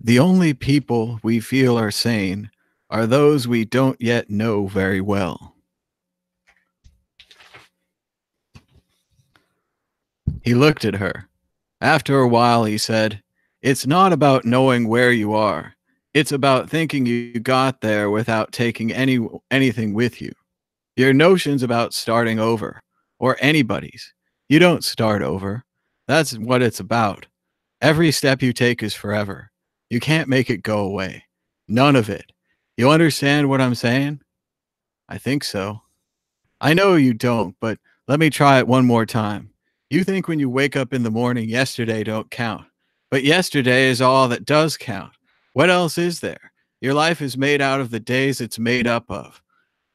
The only people we feel are sane are those we don't yet know very well. He looked at her. After a while, he said, "It's not about knowing where you are. It's about thinking you got there without taking anything with you. Your notions about starting over, or anybody's. You don't start over. That's what it's about. Every step you take is forever. You can't make it go away. None of it. You understand what I'm saying?" "I think so." "I know you don't, but let me try it one more time. You think when you wake up in the morning, yesterday don't count. But yesterday is all that does count. What else is there? Your life is made out of the days it's made up of.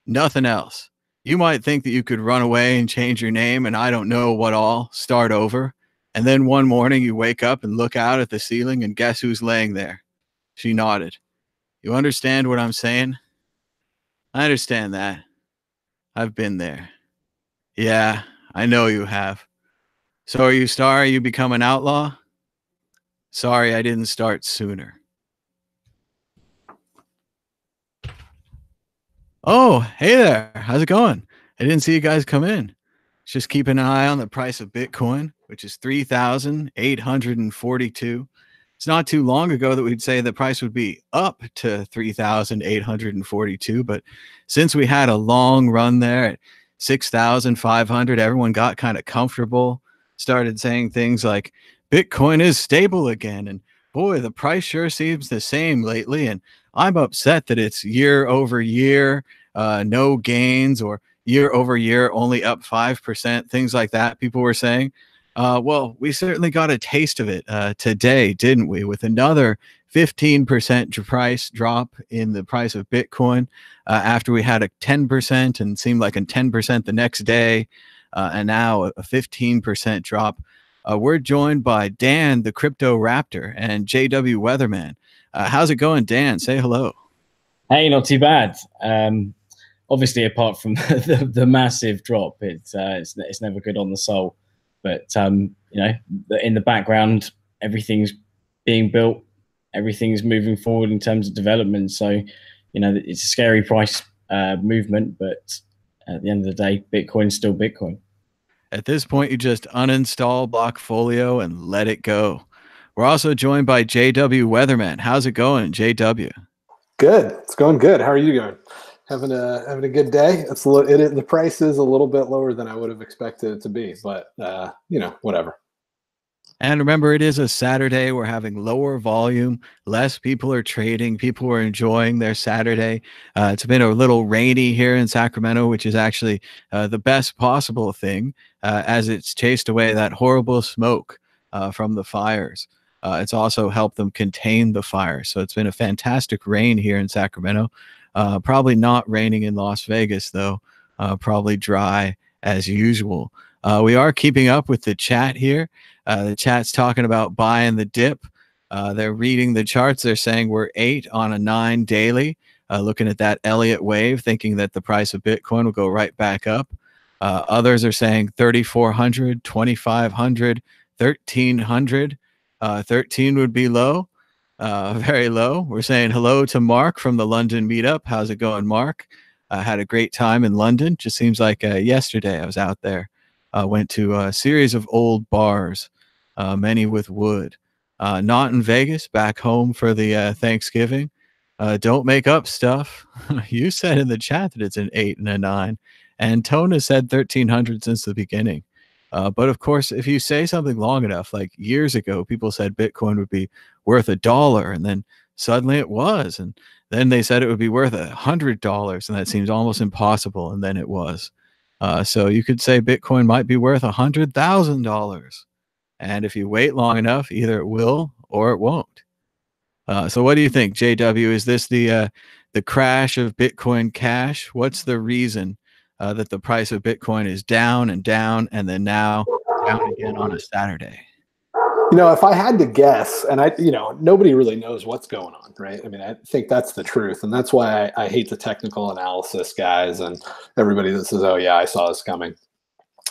Nothing else. You might think that you could run away and change your name and I don't know what all, start over. And then one morning you wake up and look out at the ceiling and guess who's laying there?" She nodded. "You understand what I'm saying?" "I understand that. I've been there." "Yeah, I know you have. So are you sorry you become an outlaw?" "Sorry I didn't start sooner." "Oh, hey there. How's it going? I didn't see you guys come in. Just keeping an eye on the price of Bitcoin, which is 3,842. It's not too long ago that we'd say the price would be up to 3,842, but since we had a long run there at 6,500, everyone got kind of comfortable, started saying things like Bitcoin is stable again, and boy, the price sure seems the same lately, and I'm upset that it's year over year, no gains, or year over year only up 5%, things like that people were saying. Well, we certainly got a taste of it today, didn't we? With another 15% price drop in the price of Bitcoin after we had a 10% and seemed like a 10% the next day, and now a 15% drop. We're joined by Dan, the Crypto Raptor, and JW Weatherman. How's it going, Dan? Say hello. Hey, not too bad. Obviously, apart from the massive drop, it's never good on the soul. But you know, in the background, everything's being built, everything's moving forward in terms of development. So, you know, it's a scary price movement, but at the end of the day, Bitcoin's still Bitcoin. At this point, you just uninstall Blockfolio and let it go. We're also joined by JW Weatherman. How's it going, JW? Good. It's going good. How are you going? Having a good day. The price is a little bit lower than I would have expected it to be, but you know, whatever. And remember, it is a Saturday. We're having lower volume. Less people are trading. People are enjoying their Saturday. It's been a little rainy here in Sacramento, which is actually the best possible thing, as it's chased away that horrible smoke from the fires. It's also helped them contain the fire. So it's been a fantastic rain here in Sacramento. Probably not raining in Las Vegas, though. Probably dry as usual. We are keeping up with the chat here. The chat's talking about buying the dip. They're reading the charts. They're saying we're 8 on a 9 daily, looking at that Elliott wave, thinking that the price of Bitcoin will go right back up. Others are saying 3,400, 2,500, 1,300. 13 would be low, very low. We're saying hello to Mark from the London meetup. How's it going, Mark? Had a great time in London. Just seems like yesterday I was out there. Went to a series of old bars, many with wood. Not in Vegas, back home for the Thanksgiving. Don't make up stuff. You said in the chat that it's an 8 and a 9. And Tona said 1,300 since the beginning. But of course, if you say something long enough, like years ago, people said Bitcoin would be worth $1, and then suddenly it was. And then they said it would be worth $100, and that seems almost impossible, and then it was. So you could say Bitcoin might be worth $100,000. And if you wait long enough, either it will or it won't. So what do you think, JW? Is this the crash of Bitcoin Cash? What's the reason that the price of Bitcoin is down and down, and then now down again on a Saturday? You know, if I had to guess, and nobody really knows what's going on, right? I mean, I think that's the truth. And that's why I hate the technical analysis guys and everybody that says, oh yeah, I saw this coming.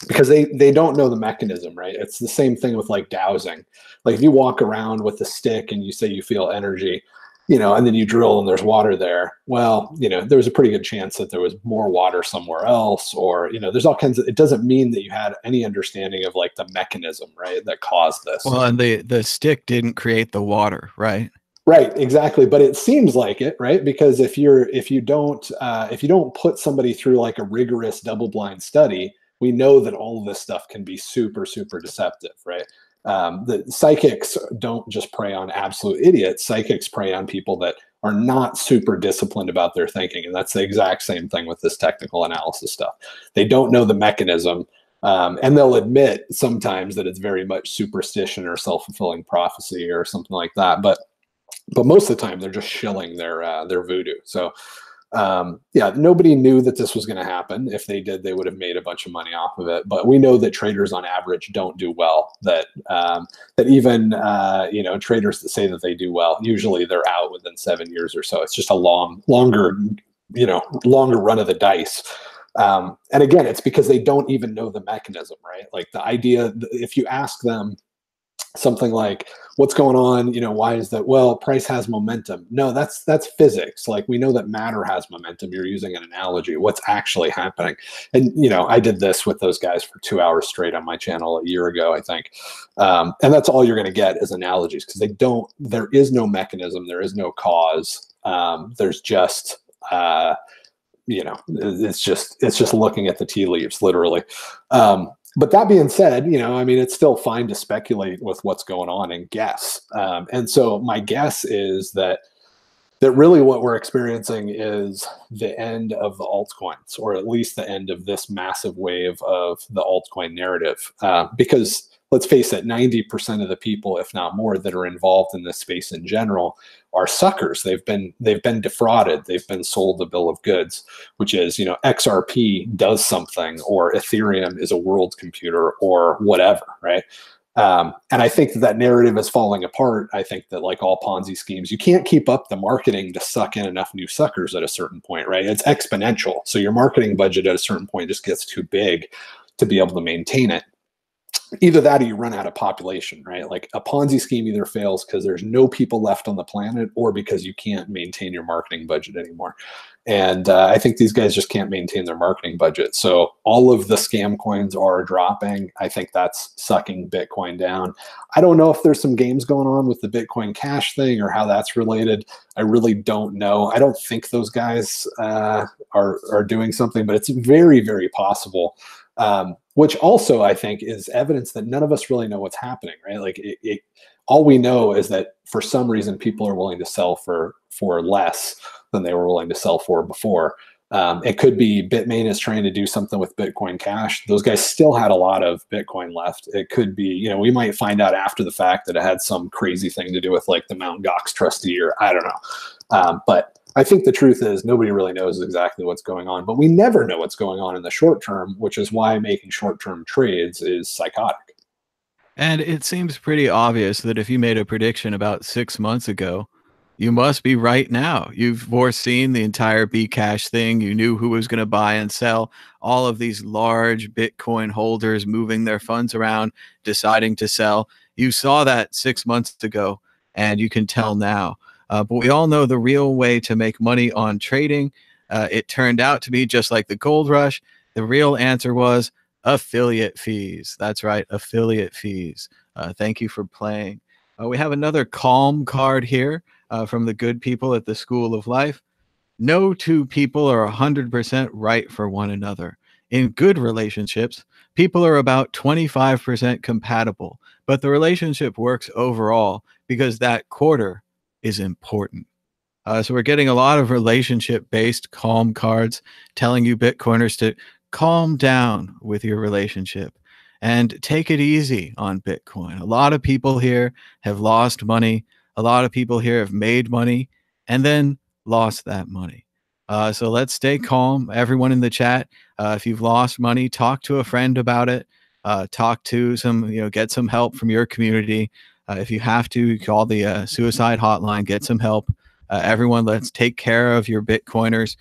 because they don't know the mechanism, right? It's the same thing with like dowsing. Like if you walk around with a stick and you say you feel energy, and then you drill and there's water there. Well, there's a pretty good chance that there was more water somewhere else, or, there's all kinds of, it doesn't mean that you had any understanding of like the mechanism, right, that caused this. Well, and the stick didn't create the water, right? Right, exactly. But it seems like it, right? Because if you don't put somebody through like a rigorous double-blind study, we know that all of this stuff can be super, super deceptive, right? The psychics don't just prey on absolute idiots. Psychics prey on people that are not super disciplined about their thinking. And that's the exact same thing with this technical analysis stuff. They don't know the mechanism. And they'll admit sometimes that it's very much superstition or self-fulfilling prophecy or something like that. But most of the time they're just shilling their voodoo. So yeah, nobody knew that this was going to happen. If they did, they would have made a bunch of money off of it. But we know that traders on average don't do well. That even traders that say that they do well, usually they're out within 7 years or so. It's just a longer run of the dice. And again, it's because they don't even know the mechanism, right? Like the idea, if you ask them something like, what's going on, why is that? Well, price has momentum. No, that's physics. Like we know that matter has momentum. You're using an analogy. What's actually happening? And I did this with those guys for 2 hours straight on my channel a year ago, I think. And that's all you're going to get is analogies, because there is no mechanism, there is no cause. There's just it's just looking at the tea leaves, literally. But that being said, it's still fine to speculate with what's going on and guess. And so my guess is that really what we're experiencing is the end of the altcoins, or at least the end of this massive wave of the altcoin narrative. Because let's face it, 90% of the people, if not more, that are involved in this space in general are suckers. They've been defrauded. They've been sold a bill of goods, which is, XRP does something, or Ethereum is a world computer, or whatever, right? And I think that narrative is falling apart. I think that, like all Ponzi schemes, you can't keep up the marketing to suck in enough new suckers at a certain point, right? It's exponential. So your marketing budget at a certain point just gets too big to be able to maintain it. Either that, or you run out of population, right? Like a Ponzi scheme either fails because there's no people left on the planet, or because you can't maintain your marketing budget anymore. And I think these guys just can't maintain their marketing budget. So all of the scam coins are dropping. I think that's sucking Bitcoin down. I don't know if there's some games going on with the Bitcoin Cash thing or how that's related. I really don't know. I don't think those guys are doing something, but it's very, very possible. Which also I think is evidence that none of us really know what's happening, right? Like all we know is that for some reason people are willing to sell for less than they were willing to sell for before. It could be Bitmain is trying to do something with Bitcoin Cash. Those guys still had a lot of Bitcoin left. It could be, we might find out after the fact that it had some crazy thing to do with like the Mt. Gox trustee, or I don't know. But I think the truth is nobody really knows exactly what's going on, but we never know what's going on in the short term, which is why making short-term trades is psychotic. And it seems pretty obvious that if you made a prediction about 6 months ago, you must be right now. You've foreseen the entire Bcash thing. You knew who was going to buy and sell. All of these large Bitcoin holders moving their funds around, deciding to sell. You saw that 6 months ago, and you can tell now. But we all know the real way to make money on trading. It turned out to be just like the gold rush. The real answer was affiliate fees. That's right, affiliate fees. Thank you for playing. We have another calm card here from the good people at the School of Life. No two people are 100% right for one another. In good relationships, people are about 25% compatible, but the relationship works overall because that quarter is important. So we're getting a lot of relationship-based calm cards telling you Bitcoiners to calm down with your relationship and take it easy on Bitcoin. A lot of people here have lost money. A lot of people here have made money and then lost that money. So let's stay calm. Everyone in the chat, if you've lost money, talk to a friend about it. Talk to some, get some help from your community. If you have to, call the suicide hotline, get some help. Everyone, let's take care of your Bitcoiners.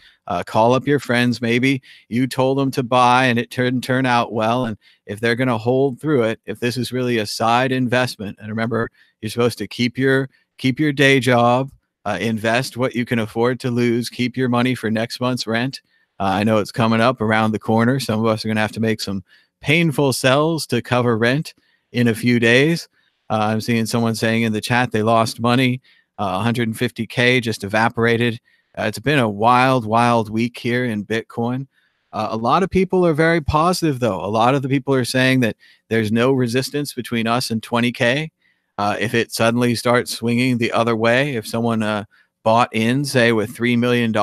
Call up your friends. Maybe you told them to buy and it didn't turn out well. And if they're going to hold through it, if this is really a side investment, and remember, you're supposed to keep your day job, invest what you can afford to lose, keep your money for next month's rent. I know it's coming up around the corner. Some of us are going to have to make some painful sells to cover rent in a few days. I'm seeing someone saying in the chat they lost money. 150K just evaporated. It's been a wild week here in Bitcoin. A lot of people are very positive, though. A lot of the people are saying that there's no resistance between us and 20K. If it suddenly starts swinging the other way, if someone bought in, say, with $3 million,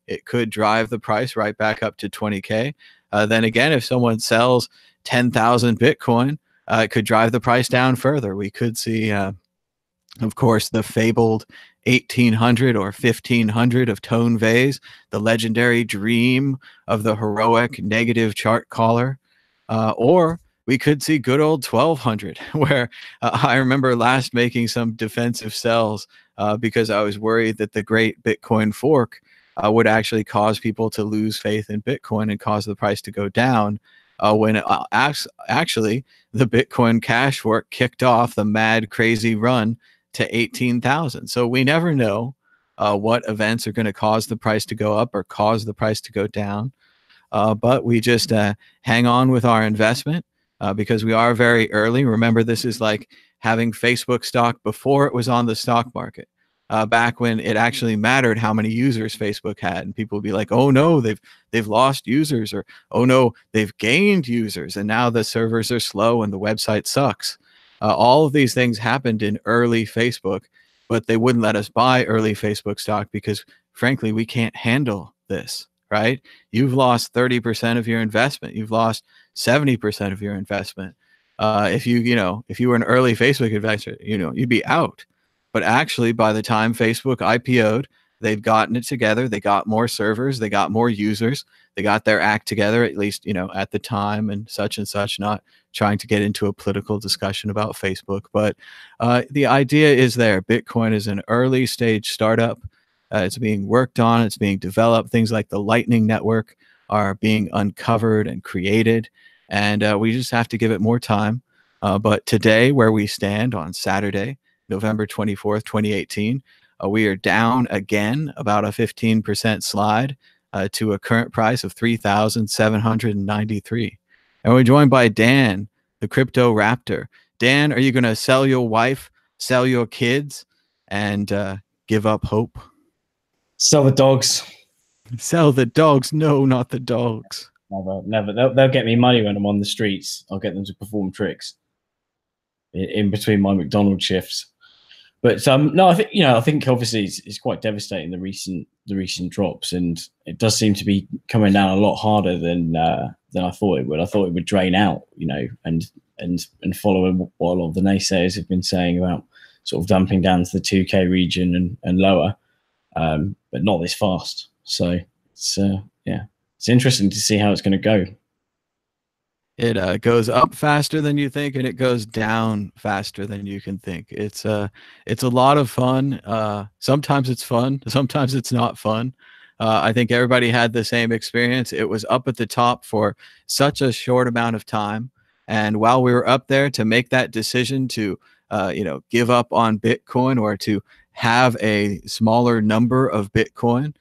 it could drive the price right back up to 20K. Then again, if someone sells 10,000 Bitcoin, it could drive the price down further. We could see, of course, the fabled 1800 or 1500 of Tone Vays, the legendary dream of the heroic negative chart caller. Or we could see good old 1200, where I remember last making some defensive sells because I was worried that the great Bitcoin fork would actually cause people to lose faith in Bitcoin and cause the price to go down. When actually the Bitcoin Cash fork kicked off the mad, crazy run to 18,000. So we never know what events are going to cause the price to go up or cause the price to go down. But we just hang on with our investment because we are very early. Remember, this is like having Facebook stock before it was on the stock market. Back when it actually mattered how many users Facebook had, and people would be like, "Oh no, they've lost users," or "Oh no, they've gained users, and now the servers are slow and the website sucks." All of these things happened in early Facebook, but they wouldn't let us buy early Facebook stock because, frankly, we can't handle this. Right? You've lost 30% of your investment. You've lost 70% of your investment. If you were an early Facebook investor, you'd be out. But actually, by the time Facebook IPO'd, they'd gotten it together. They got more servers. They got more users. They got their act together, at least, at the time and such, not trying to get into a political discussion about Facebook. But the idea is there. Bitcoin is an early stage startup. It's being worked on. It's being developed. Things like the Lightning Network are being uncovered and created. And we just have to give it more time. But today, where we stand on Saturday, November 24th, 2018, we are down again about a 15% slide to a current price of 3,793. And we're joined by Dan, the Crypto Raptor. Dan, are you going to sell your wife, sell your kids, and give up hope? Sell the dogs. Sell the dogs? No, not the dogs. Never. They'll get me money when I'm on the streets. I'll get them to perform tricks in between my McDonald's shifts. But no, I think obviously it's quite devastating, the recent drops, and it does seem to be coming down a lot harder than I thought it would. I thought it would drain out, and follow what a lot of the naysayers have been saying about sort of dumping down to the 2K region and lower, but not this fast. So it's interesting to see how it's going to go. It goes up faster than you think, and it goes down faster than you can think. It's a lot of fun. Sometimes it's fun. Sometimes it's not fun. I think everybody had the same experience. It was up at the top for such a short amount of time. And while we were up there, to make that decision to give up on Bitcoin or to have a smaller number of Bitcoin,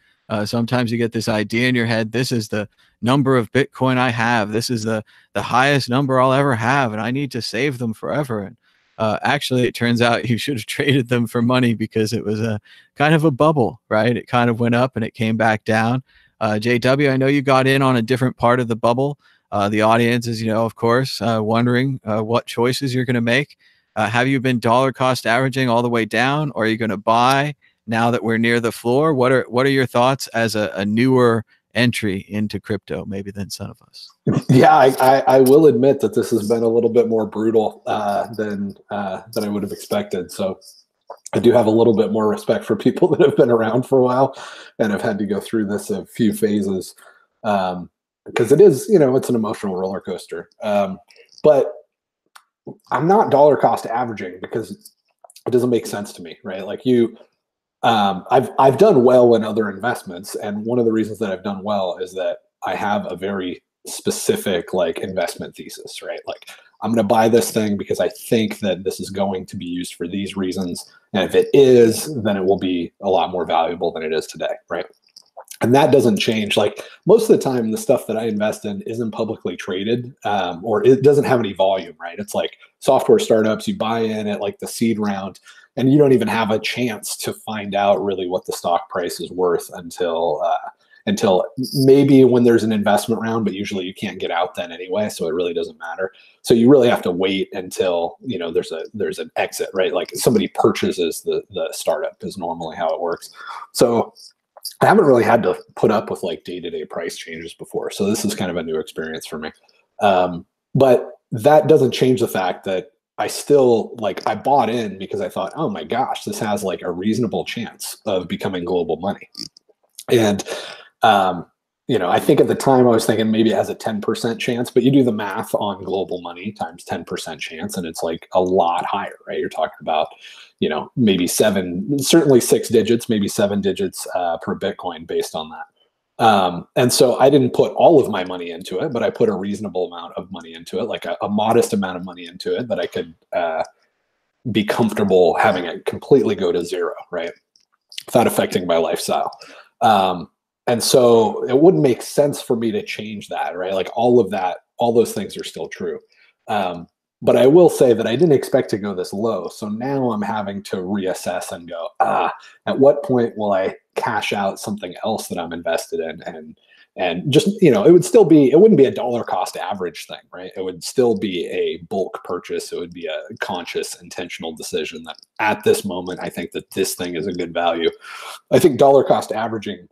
sometimes you get this idea in your head, this is the number of Bitcoin I have. This is the highest number I'll ever have, and I need to save them forever. And actually, it turns out you should have traded them for money because it was a kind of a bubble, right? It kind of went up and it came back down. JW, I know you got in on a different part of the bubble. The audience is, of course, wondering what choices you're going to make. Have you been dollar cost averaging all the way down, or are you going to buy now that we're near the floor? What are your thoughts as a newer entry into crypto, maybe than some of us? Yeah, I will admit that this has been a little bit more brutal than I would have expected. So I do have a little bit more respect for people that have been around for a while and have had to go through this a few phases, because it is, it's an emotional roller coaster. But I'm not dollar cost averaging because it doesn't make sense to me, right? Like I've done well in other investments, and one of the reasons that I've done well is that I have a very specific like investment thesis, right? Like I'm going to buy this thing because I think that this is going to be used for these reasons, and if it is, then it will be a lot more valuable than it is today, right? And that doesn't change. Like most of the time, the stuff that I invest in isn't publicly traded, or it doesn't have any volume, right? It's like software startups, you buy in at like the seed round, and you don't even have a chance to find out really what the stock price is worth until maybe when there's an investment round, but usually you can't get out then anyway, so it really doesn't matter. So you really have to wait until there's an exit, right? Like somebody purchases the startup is normally how it works. So I haven't really had to put up with like day-to-day price changes before. So this is kind of a new experience for me. But that doesn't change the fact that I still I bought in because I thought, oh my gosh, this has like a reasonable chance of becoming global money. And, I think at the time I was thinking maybe it has a 10% chance, but you do the math on global money times 10% chance, and it's like a lot higher, right? You're talking about, maybe certainly 6 digits, maybe 7 digits per Bitcoin based on that. And so I didn't put all of my money into it, but I put a reasonable amount of money into it, like a modest amount of money into it that I could be comfortable having it completely go to zero, right? Without affecting my lifestyle. And so it wouldn't make sense for me to change that, right? Like all those things are still true. But I will say that I didn't expect to go this low. So now I'm having to reassess and go, at what point will I cash out something else that I'm invested in? And just, it wouldn't be a dollar cost average thing, right? It would still be a bulk purchase. It would be a conscious, intentional decision that at this moment, I think that this thing is a good value. I think dollar cost averaging,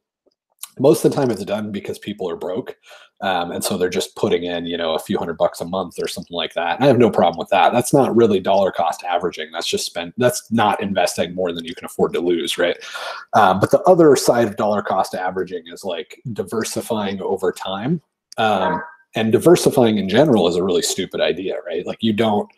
most of the time it's done because people are broke. And so they're just putting in, a few $100 a month or something like that. And I have no problem with that. That's not really dollar cost averaging. That's not investing more than you can afford to lose, right? But the other side of dollar cost averaging is like diversifying over time. And diversifying in general is a really stupid idea, right? Like you don't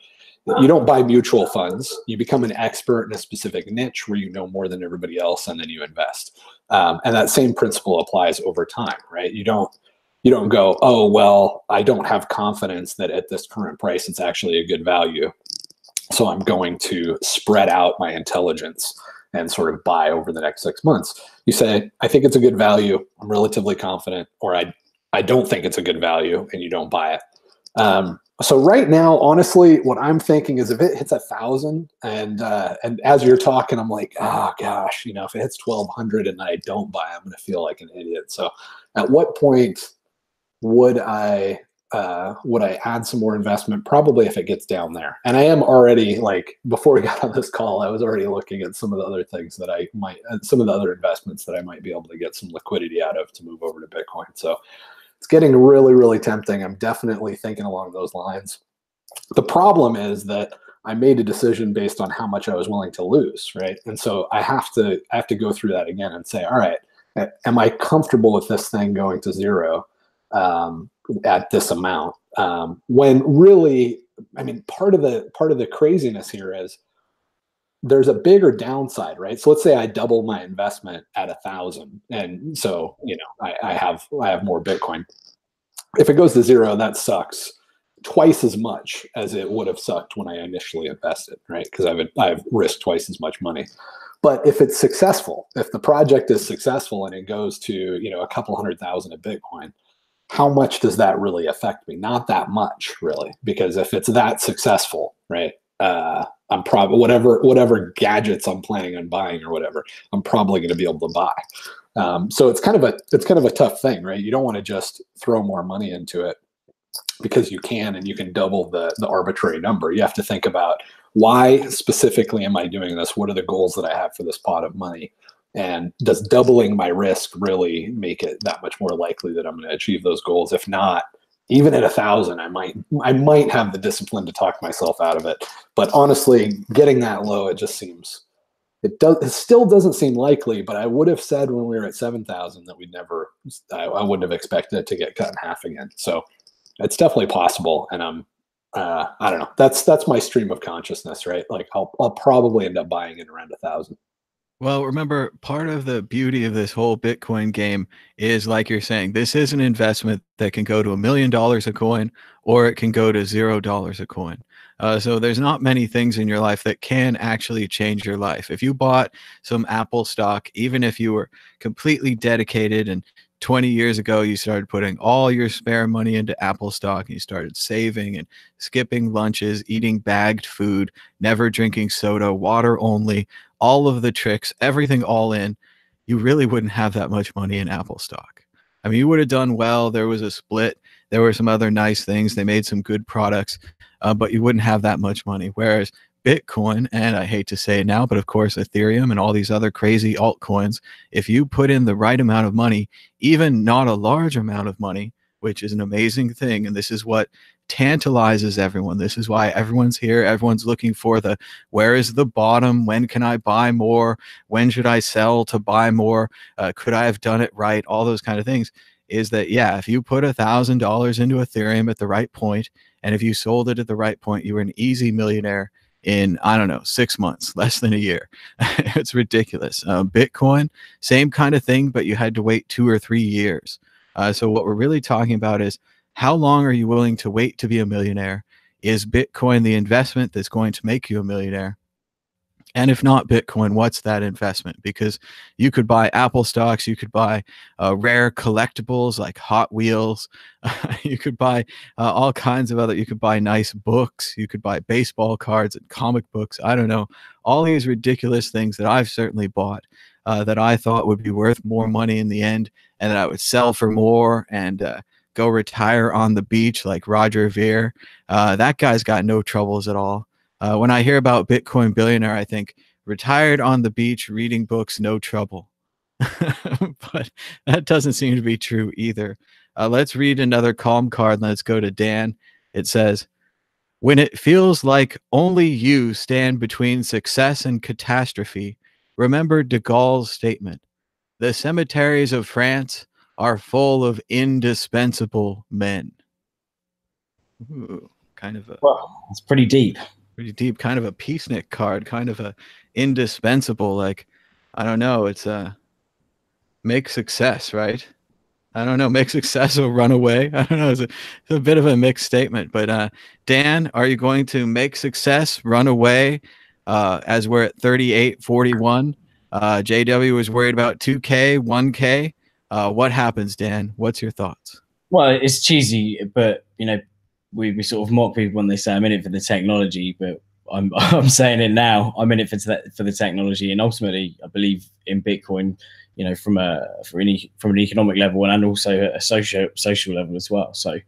buy mutual funds. You become an expert in a specific niche where you know more than everybody else, and then you invest. And that same principle applies over time, right? You don't go, oh, well, I don't have confidence that at this current price, it's actually a good value, so I'm going to spread out my intelligence and sort of buy over the next 6 months. You say, I think it's a good value, I'm relatively confident, or I don't think it's a good value, and you don't buy it. So right now, honestly, what I'm thinking is if it hits 1,000, and as you're talking, I'm like, oh gosh, if it hits 1,200 and I don't buy, I'm going to feel like an idiot. So at what point would I add some more investment? Probably if it gets down there. And I am already, like, before we got on this call, I was already looking at some of the other things that some of the other investments that I might be able to get some liquidity out of to move over to Bitcoin. So it's getting really, really tempting. I'm definitely thinking along those lines. The problem is that I made a decision based on how much I was willing to lose, right? And so I have to go through that again and say, all right, am I comfortable with this thing going to zero at this amount? When really, part of the craziness here is there's a bigger downside, right? So let's say I double my investment at 1,000, and so I have more Bitcoin. If it goes to zero, that sucks twice as much as it would have sucked when I initially invested, right? Because I've risked twice as much money. But if it's successful, if the project is successful and it goes to a couple 100,000 of Bitcoin, how much does that really affect me? Not that much, really, because if it's that successful, right? I'm probably whatever gadgets I'm planning on buying or whatever, I'm probably going to be able to buy. So it's kind of a tough thing, right? You don't want to just throw more money into it because you can double the arbitrary number. You have to think about, why specifically am I doing this? What are the goals that I have for this pot of money? And does doubling my risk really make it that much more likely that I'm going to achieve those goals? If not, even at 1,000, I might have the discipline to talk myself out of it. But honestly, getting that low, it still doesn't seem likely. But I would have said when we were at 7,000 that I wouldn't have expected it to get cut in half again. So it's definitely possible. And I don't know. That's my stream of consciousness, right? Like I'll probably end up buying it around 1,000. Well, remember, part of the beauty of this whole Bitcoin game is, like you're saying, this is an investment that can go to $1 million a coin, or it can go to $0 a coin. So there's not many things in your life that can actually change your life. If you bought some Apple stock, even if you were completely dedicated and 20 years ago you started putting all your spare money into Apple stock and you started saving and skipping lunches, eating bagged food, never drinking soda, water only, all of the tricks, everything all in, you really wouldn't have that much money in Apple stock. I mean, you would have done well. There was a split. There were some other nice things. They made some good products, but you wouldn't have that much money. Whereas Bitcoin, and I hate to say it now, but of course, Ethereum and all these other crazy altcoins, if you put in the right amount of money, even not a large amount of money, which is an amazing thing, and this is what tantalizes everyone. This is why everyone's here. Everyone's looking for the where is the bottom? When can I buy more? When should I sell to buy more? Could I have done it right? All those kind of things. Is that, yeah, if you put $1,000 into Ethereum at the right point, and if you sold it at the right point, you were an easy millionaire in, I don't know, 6 months, less than a year. It's ridiculous. Bitcoin, same kind of thing, but you had to wait 2 or 3 years. So what we're really talking about is, how long are you willing to wait to be a millionaire? Is Bitcoin the investment that's going to make you a millionaire? And if not Bitcoin, what's that investment? Because you could buy Apple stocks, you could buy rare collectibles like Hot Wheels, you could buy all kinds of other, you could buy nice books, you could buy baseball cards and comic books. I don't know, all these ridiculous things that I've certainly bought that I thought would be worth more money in the end, and that I would sell for more and go retire on the beach like Roger Ver. That guy's got no troubles at all. When I hear about Bitcoin billionaire, I think retired on the beach, reading books, no trouble. But that doesn't seem to be true either. Let's read another calm card. Let's go to Dan. It says, when it feels like only you stand between success and catastrophe, remember de Gaulle's statement. The cemeteries of France are full of indispensable men. Ooh, kind of a... Well, it's pretty deep. Pretty deep, kind of a peacenik card, kind of a indispensable, like, I don't know, it's a make success, right? I don't know, make success or run away. I don't know, it's a bit of a mixed statement, but Dan, are you going to make success, run away, as we're at 38.41? JW was worried about 2K, 1K. What happens, Dan? What's your thoughts? Well, it's cheesy, but, you know, we sort of mock people when they say I'm in it for the technology, but I'm saying it now. I'm in it for the technology, and ultimately, I believe in Bitcoin. You know, from an economic level and also a social level as well. So,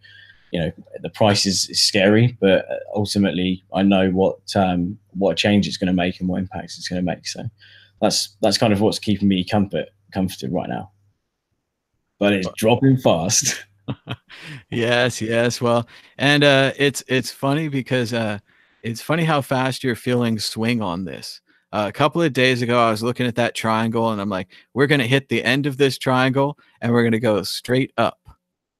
you know, the price is scary, but ultimately, I know what change it's going to make and what impacts it's going to make. So, that's kind of what's keeping me comforted right now. But it's dropping fast. Yes. Well, and it's funny because it's funny how fast your feelings swing on this. A couple of days ago, I was looking at that triangle, and I'm like, we're going to hit the end of this triangle, and we're going to go straight up.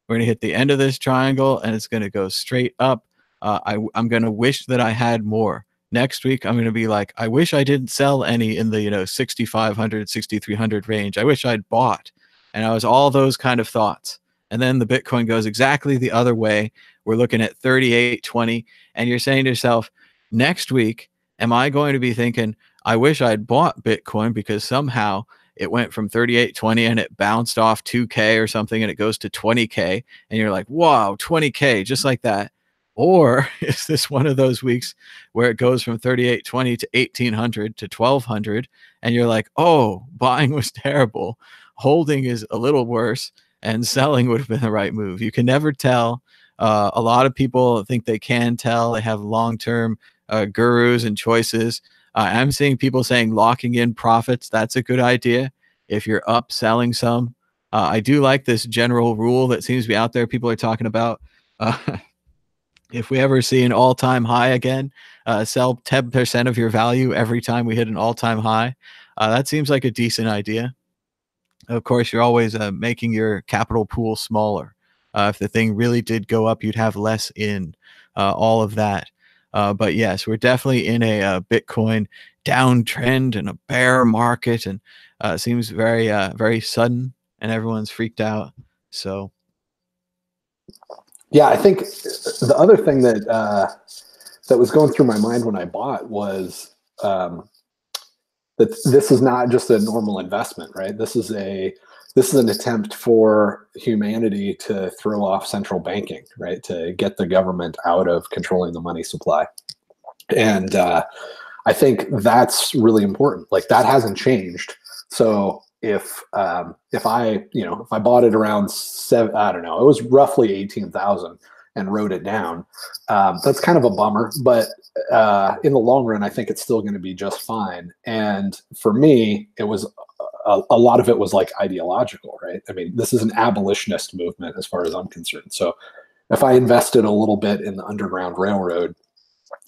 We're going to hit the end of this triangle, and it's going to go straight up. I'm going to wish that I had more. Next week, I'm going to be like, I wish I didn't sell any in the 6,500, 6,300 range. I wish I'd bought. And I was all those kind of thoughts. And then the Bitcoin goes exactly the other way. We're looking at 38.20, and you're saying to yourself, next week, am I going to be thinking, I wish I'd bought Bitcoin because somehow it went from 38.20 and it bounced off 2K or something and it goes to 20K, and you're like, wow, 20K, just like that? Or is this one of those weeks where it goes from 38.20 to 1,800 to 1,200, and you're like, oh, buying was terrible, holding is a little worse, and selling would have been the right move? You can never tell. A lot of people think they can tell. They have long-term gurus and choices. I'm seeing people saying locking in profits. That's a good idea if you're up selling some. I do like this general rule that seems to be out there. People are talking about if we ever see an all-time high again, sell 10% of your value every time we hit an all-time high. That seems like a decent idea. Of course, you're always making your capital pool smaller. If the thing really did go up, you'd have less in all of that. But yes, we're definitely in a Bitcoin downtrend and a bear market, and it seems very very sudden, and everyone's freaked out. So yeah, I think the other thing that that was going through my mind when I bought was that this is not just a normal investment, right? This is an attempt for humanity to throw off central banking, right? To get the government out of controlling the money supply. And I think that's really important. Like, that hasn't changed. So if I bought it around I don't know, it was roughly 18,000 and wrote it down, that's kind of a bummer, but in the long run, I think it's still going to be just fine. And for me, it was a lot of it was like ideological, right? I mean, this is an abolitionist movement as far as I'm concerned. So if I invested a little bit in the Underground Railroad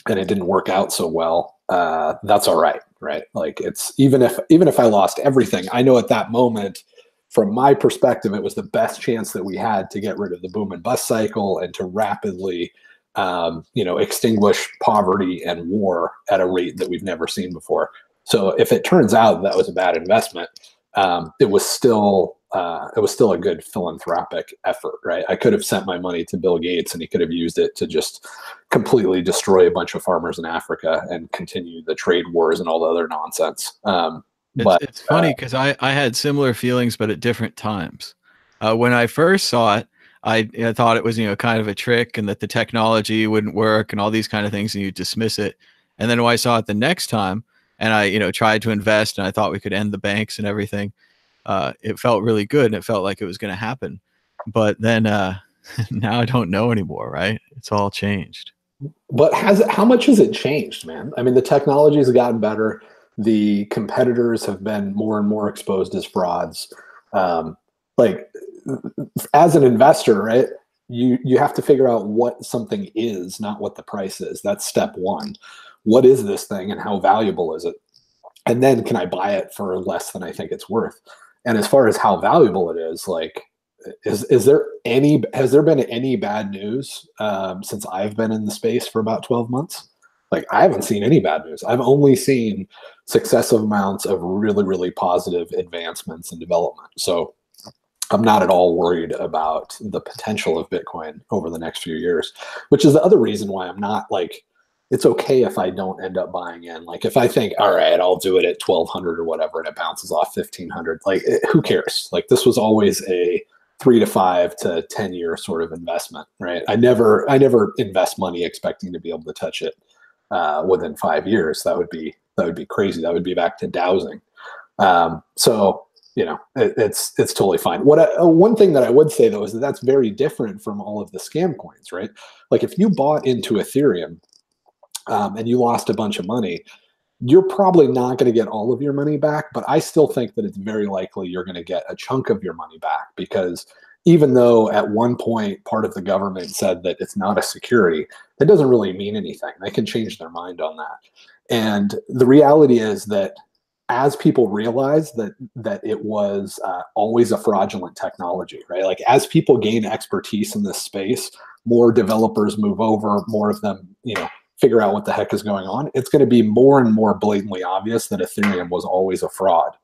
and it didn't work out so well, that's all right, right? Like, it's even if I lost everything, I know at that moment, from my perspective, it was the best chance that we had to get rid of the boom and bust cycle and to rapidly extinguish poverty and war at a rate that we've never seen before. So if it turns out that was a bad investment, it was still a good philanthropic effort, right? I could have sent my money to Bill Gates and he could have used it to just completely destroy a bunch of farmers in Africa and continue the trade wars and all the other nonsense. But it's funny because I had similar feelings, but at different times. When I first saw it, I thought it was, kind of a trick and that the technology wouldn't work and all these kind of things, and you dismiss it. And then when I saw it the next time, and I tried to invest, and I thought we could end the banks and everything, it felt really good and it felt like it was going to happen. But then now I don't know anymore, right? It's all changed. But how much has it changed, man? I mean, the technology has gotten better. The competitors have been more and more exposed as frauds. Like, as an investor, right, you have to figure out what something is, not what the price is. That's step one. What is this thing and how valuable is it? And then, can I buy it for less than I think it's worth? And as far as how valuable it is, like, has there been any bad news since I've been in the space for about 12 months? Like, I haven't seen any bad news. I've only seen successive amounts of really, really positive advancements and development. So I'm not at all worried about the potential of Bitcoin over the next few years, which is the other reason why I'm not like, it's okay if I don't end up buying in. Like, if I think, all right, I'll do it at 1,200 or whatever, and it bounces off 1,500, like, who cares? Like, this was always a 3 to 5 to 10 year sort of investment, right? I never invest money expecting to be able to touch it within 5 years. That would be crazy. That would be back to dowsing. So, it's totally fine. One thing that I would say though is that that's very different from all of the scam coins, right? Like, if you bought into Ethereum and you lost a bunch of money, you're probably not going to get all of your money back, but I still think that it's very likely you're going to get a chunk of your money back, because even though at one point part of the government said that it's not a security, that doesn't really mean anything. They can change their mind on that. And the reality is that as people realize that it was always a fraudulent technology, right? Like, as people gain expertise in this space, more developers move over, more of them, figure out what the heck is going on. It's going to be more and more blatantly obvious that Ethereum was always a fraud.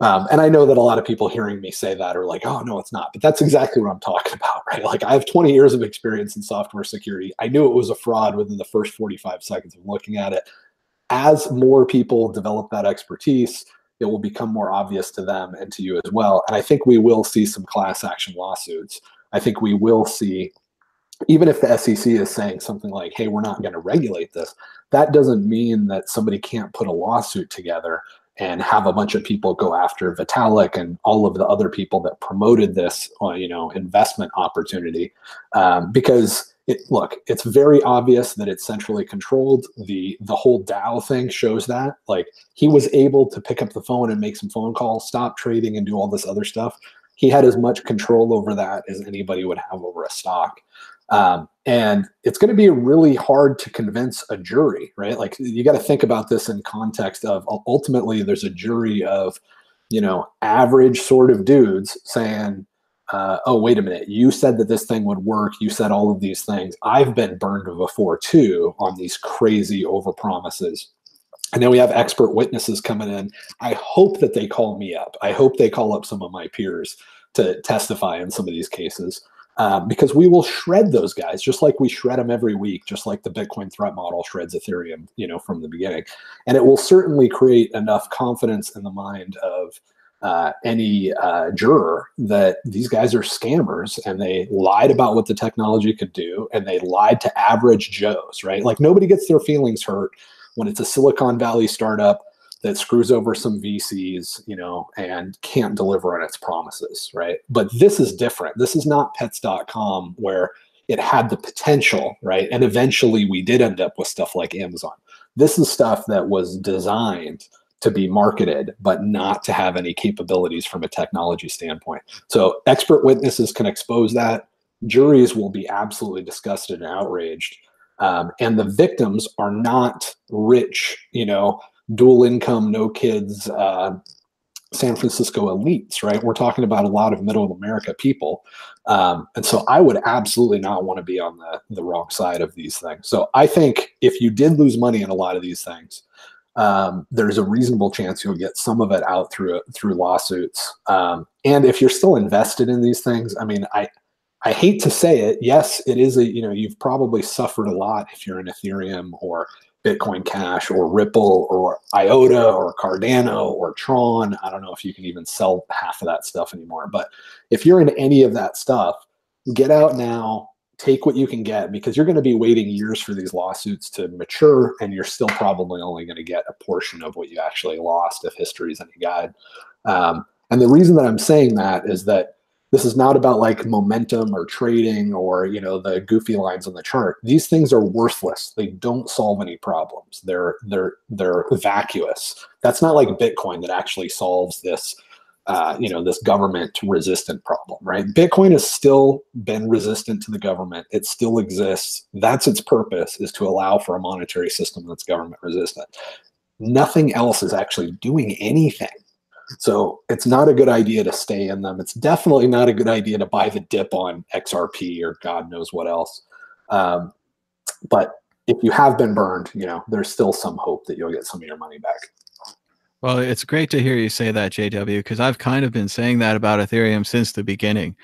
And I know that a lot of people hearing me say that are like, oh, no, it's not. But that's exactly what I'm talking about, right? Like, I have 20 years of experience in software security. I knew it was a fraud within the first 45 seconds of looking at it. As more people develop that expertise, it will become more obvious to them and to you as well. And I think we will see some class action lawsuits. I think we will see, even if the SEC is saying something like, hey, we're not going to regulate this, that doesn't mean that somebody can't put a lawsuit together and have a bunch of people go after Vitalik and all of the other people that promoted this, investment opportunity, because it's very obvious that it's centrally controlled. The whole DAO thing shows that. Like, he was able to pick up the phone and make some phone calls, stop trading, and do all this other stuff. He had as much control over that as anybody would have over a stock. And it's going to be really hard to convince a jury, right? Like, you got to think about this in context of, ultimately there's a jury of, average sort of dudes saying, oh, wait a minute, you said that this thing would work. You said all of these things. I've been burned before too on these crazy overpromises. And then we have expert witnesses coming in. I hope that they call me up. I hope they call up some of my peers to testify in some of these cases, because we will shred those guys just like we shred them every week, just like the Bitcoin threat model shreds Ethereum, from the beginning. And it will certainly create enough confidence in the mind of any juror that these guys are scammers and they lied about what the technology could do, and they lied to average Joes, right? Like, nobody gets their feelings hurt when it's a Silicon Valley startup that screws over some VCs, and can't deliver on its promises, right? But this is different. This is not pets.com, where it had the potential, right? And eventually we did end up with stuff like Amazon. This is stuff that was designed to be marketed, but not to have any capabilities from a technology standpoint. So expert witnesses can expose that. Juries will be absolutely disgusted and outraged. And the victims are not rich, dual income, no kids, San Francisco elites, right? We're talking about a lot of middle America people. And so I would absolutely not want to be on the wrong side of these things. So I think if you did lose money in a lot of these things, there's a reasonable chance you'll get some of it out through lawsuits. And if you're still invested in these things, I mean, I hate to say it. Yes, it is you've probably suffered a lot if you're in Ethereum or Bitcoin Cash or Ripple or IOTA or Cardano or Tron. I don't know if you can even sell half of that stuff anymore. But if you're in any of that stuff, get out now, take what you can get, because you're going to be waiting years for these lawsuits to mature, and you're still probably only going to get a portion of what you actually lost if history is any guide. And the reason that I'm saying that is that this is not about like momentum or trading or, the goofy lines on the chart. These things are worthless. They don't solve any problems. They're vacuous. That's not like Bitcoin that actually solves this, this government resistant problem, right? Bitcoin has still been resistant to the government. It still exists. That's its purpose, is to allow for a monetary system that's government resistant. Nothing else is actually doing anything. So it's not a good idea to stay in them. It's definitely not a good idea to buy the dip on XRP or God knows what else. But if you have been burned, there's still some hope that you'll get some of your money back. Well, it's great to hear you say that, JW, because I've kind of been saying that about Ethereum since the beginning.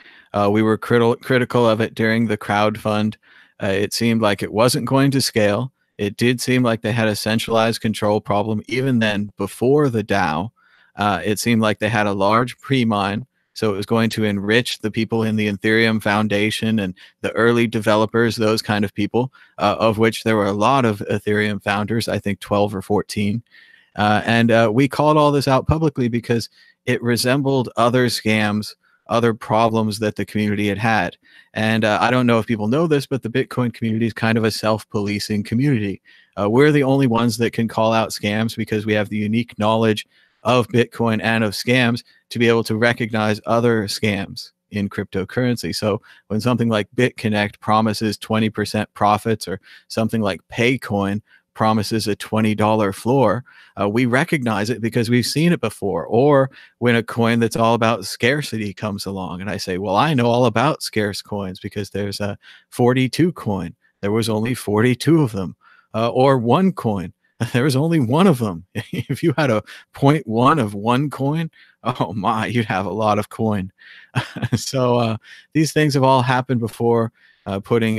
We were critical of it during the crowd fund. It seemed like it wasn't going to scale. It did seem like they had a centralized control problem. Even then, before the DAO, it seemed like they had a large pre-mine. So it was going to enrich the people in the Ethereum Foundation and the early developers, those kind of people, of which there were a lot of Ethereum founders, I think 12 or 14. And we called all this out publicly because it resembled other scams, other problems that the community had had. And I don't know if people know this, but the Bitcoin community is kind of a self-policing community. We're the only ones that can call out scams because we have the unique knowledge of Bitcoin and of scams to be able to recognize other scams in cryptocurrency. So when something like BitConnect promises 20% profits, or something like Paycoin promises a $20 floor, we recognize it because we've seen it before. Or when a coin that's all about scarcity comes along, and I say, well, I know all about scarce coins because there's a 42 coin. There was only 42 of them. Or one coin. There was only one of them. If you had a 0.1 of one coin, oh my, you'd have a lot of coin. So these things have all happened before. Putting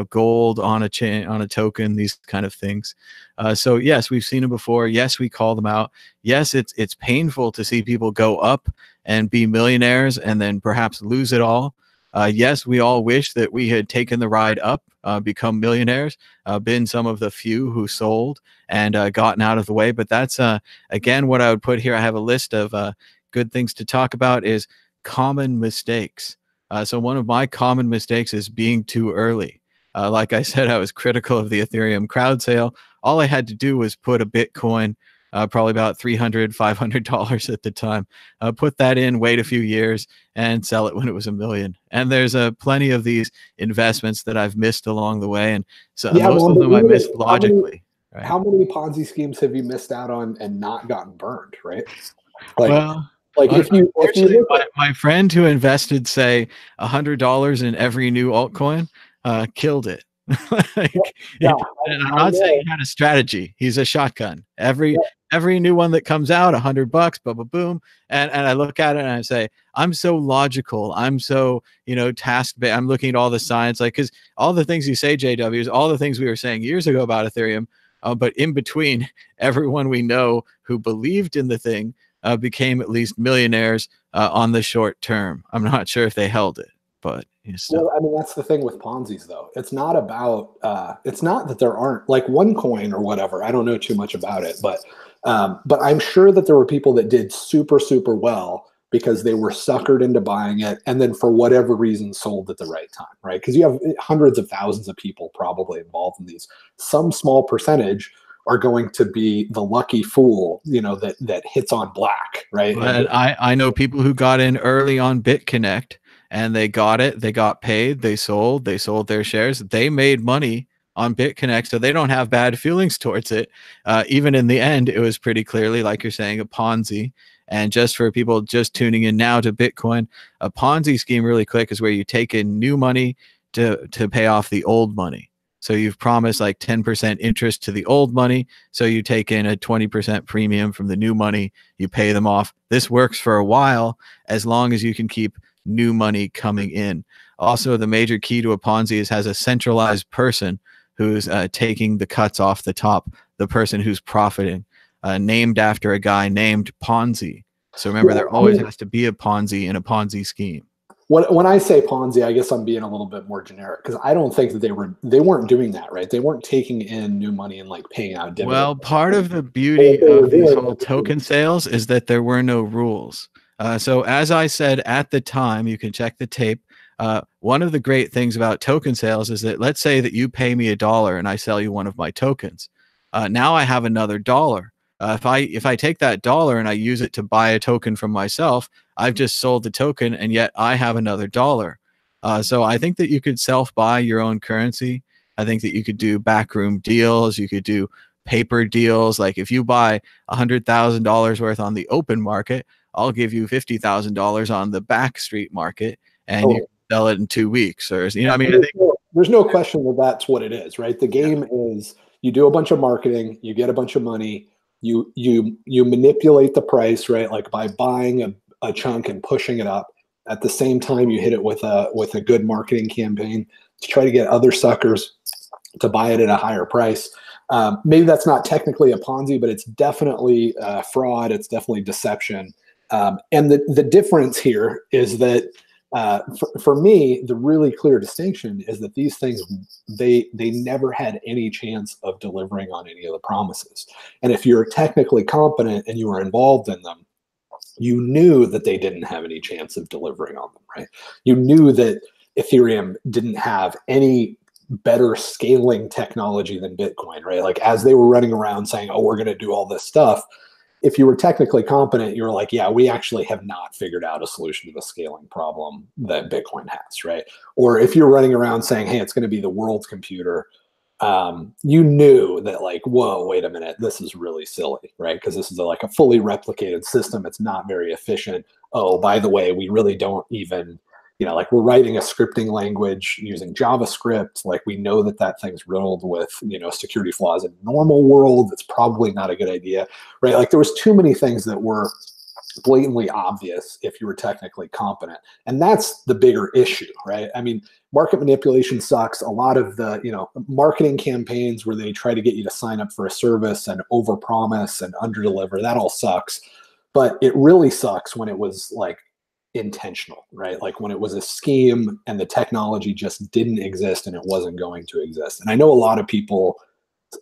gold on a chain, on a token, these kind of things. So yes, we've seen them before. Yes, we call them out. Yes, it's painful to see people go up and be millionaires and then perhaps lose it all. Yes, we all wish that we had taken the ride up, become millionaires, been some of the few who sold and gotten out of the way. But that's, again, what I would put here. I have a list of good things to talk about is common mistakes. So one of my common mistakes is being too early. Like I said, I was critical of the Ethereum crowd sale. All I had to do was put a Bitcoin, probably about $300, $500 at the time, put that in, wait a few years, and sell it when it was $1 million. And there's plenty of these investments that I've missed along the way. And so yeah, most of them I missed logically. Right? How many Ponzi schemes have you missed out on and not gotten burned, right? Like, well, if you my friend who invested, say, $100 in every new altcoin, killed it. Like, Yeah, and I'm I not saying know. he had a strategy. He's a shotgun. Every new one that comes out, $100, boom, boom, boom. And I look at it and I say, I'm so logical. I'm so, task based. I'm looking at all the science, like, because all the things you say, JW, is all the things we were saying years ago about Ethereum. But in between, everyone we know who believed in the thing became at least millionaires on the short term. I'm not sure if they held it, but Well, I mean, that's the thing with Ponzi's, though. It's not about, it's not that there aren't, like, OneCoin or whatever. I don't know too much about it, but I'm sure that there were people that did super, super well because they were suckered into buying it and then for whatever reason sold at the right time, right? Because you have hundreds of thousands of people probably involved in these. Some small percentage are going to be the lucky fool, that hits on black, right? But I know people who got in early on BitConnect, and they got it. They got paid. They sold their shares. They made money on BitConnect, so they don't have bad feelings towards it. Even in the end, it was pretty clearly, like you're saying, a Ponzi. And just for people just tuning in now to Bitcoin, a Ponzi scheme, really quick, is where you take in new money to pay off the old money. So you've promised like 10% interest to the old money. So you take in a 20% premium from the new money. You pay them off. This works for a while as long as you can keep new money coming in. Also, the major key to a Ponzi is has a centralized person who's taking the cuts off the top, the person who's profiting, named after a guy named Ponzi. So remember, there always has to be a Ponzi in a Ponzi scheme. When I say Ponzi, I guess I'm being a little bit more generic because I don't think that they weren't doing that, right? They weren't taking in new money and like paying out dividends. Well, part of the beauty of these whole token sales is that there were no rules. So as I said at the time, you can check the tape. One of the great things about token sales is that, let's say that you pay me $1 and I sell you one of my tokens. Now I have another dollar. If I take that dollar and I use it to buy a token from myself, I've just sold the token, and yet I have another dollar. So I think that you could self-buy your own currency. I think that you could do backroom deals. You could do paper deals. Like if you buy $100,000 worth on the open market, I'll give you $50,000 on the back street market, and you can sell it in 2 weeks. Or, I think there's no question that that's what it is, right? The game is you do a bunch of marketing, you get a bunch of money, you manipulate the price, right? Like by buying a chunk and pushing it up. At the same time, you hit it with a good marketing campaign to try to get other suckers to buy it at a higher price. Maybe that's not technically a Ponzi, but it's definitely fraud. It's definitely deception. And the difference here is that for me, the really clear distinction is that these things, they never had any chance of delivering on any of the promises. And if you're technically competent and you were involved in them, you knew that they didn't have any chance of delivering on them, right? You knew that Ethereum didn't have any better scaling technology than Bitcoin, right? Like as they were running around saying, oh, we're going to do all this stuff, if you were technically competent, you were like, yeah, we actually have not figured out a solution to the scaling problem that Bitcoin has, right? Or if you're running around saying, hey, it's going to be the world's computer, you knew that like, whoa, wait a minute, this is really silly, right? Because this is like a fully replicated system. It's not very efficient. Oh, by the way, we really don't even, like we're writing a scripting language using JavaScript. Like we know that thing's riddled with, security flaws in the normal world. It's probably not a good idea, right? Like there was too many things that were blatantly obvious if you were technically competent. And that's the bigger issue, right? I mean, market manipulation sucks. A lot of the, marketing campaigns where they try to get you to sign up for a service and overpromise and underdeliver, that all sucks. But it really sucks when it was like intentional, right? Like when it was a scheme and the technology just didn't exist and it wasn't going to exist. And I know a lot of people,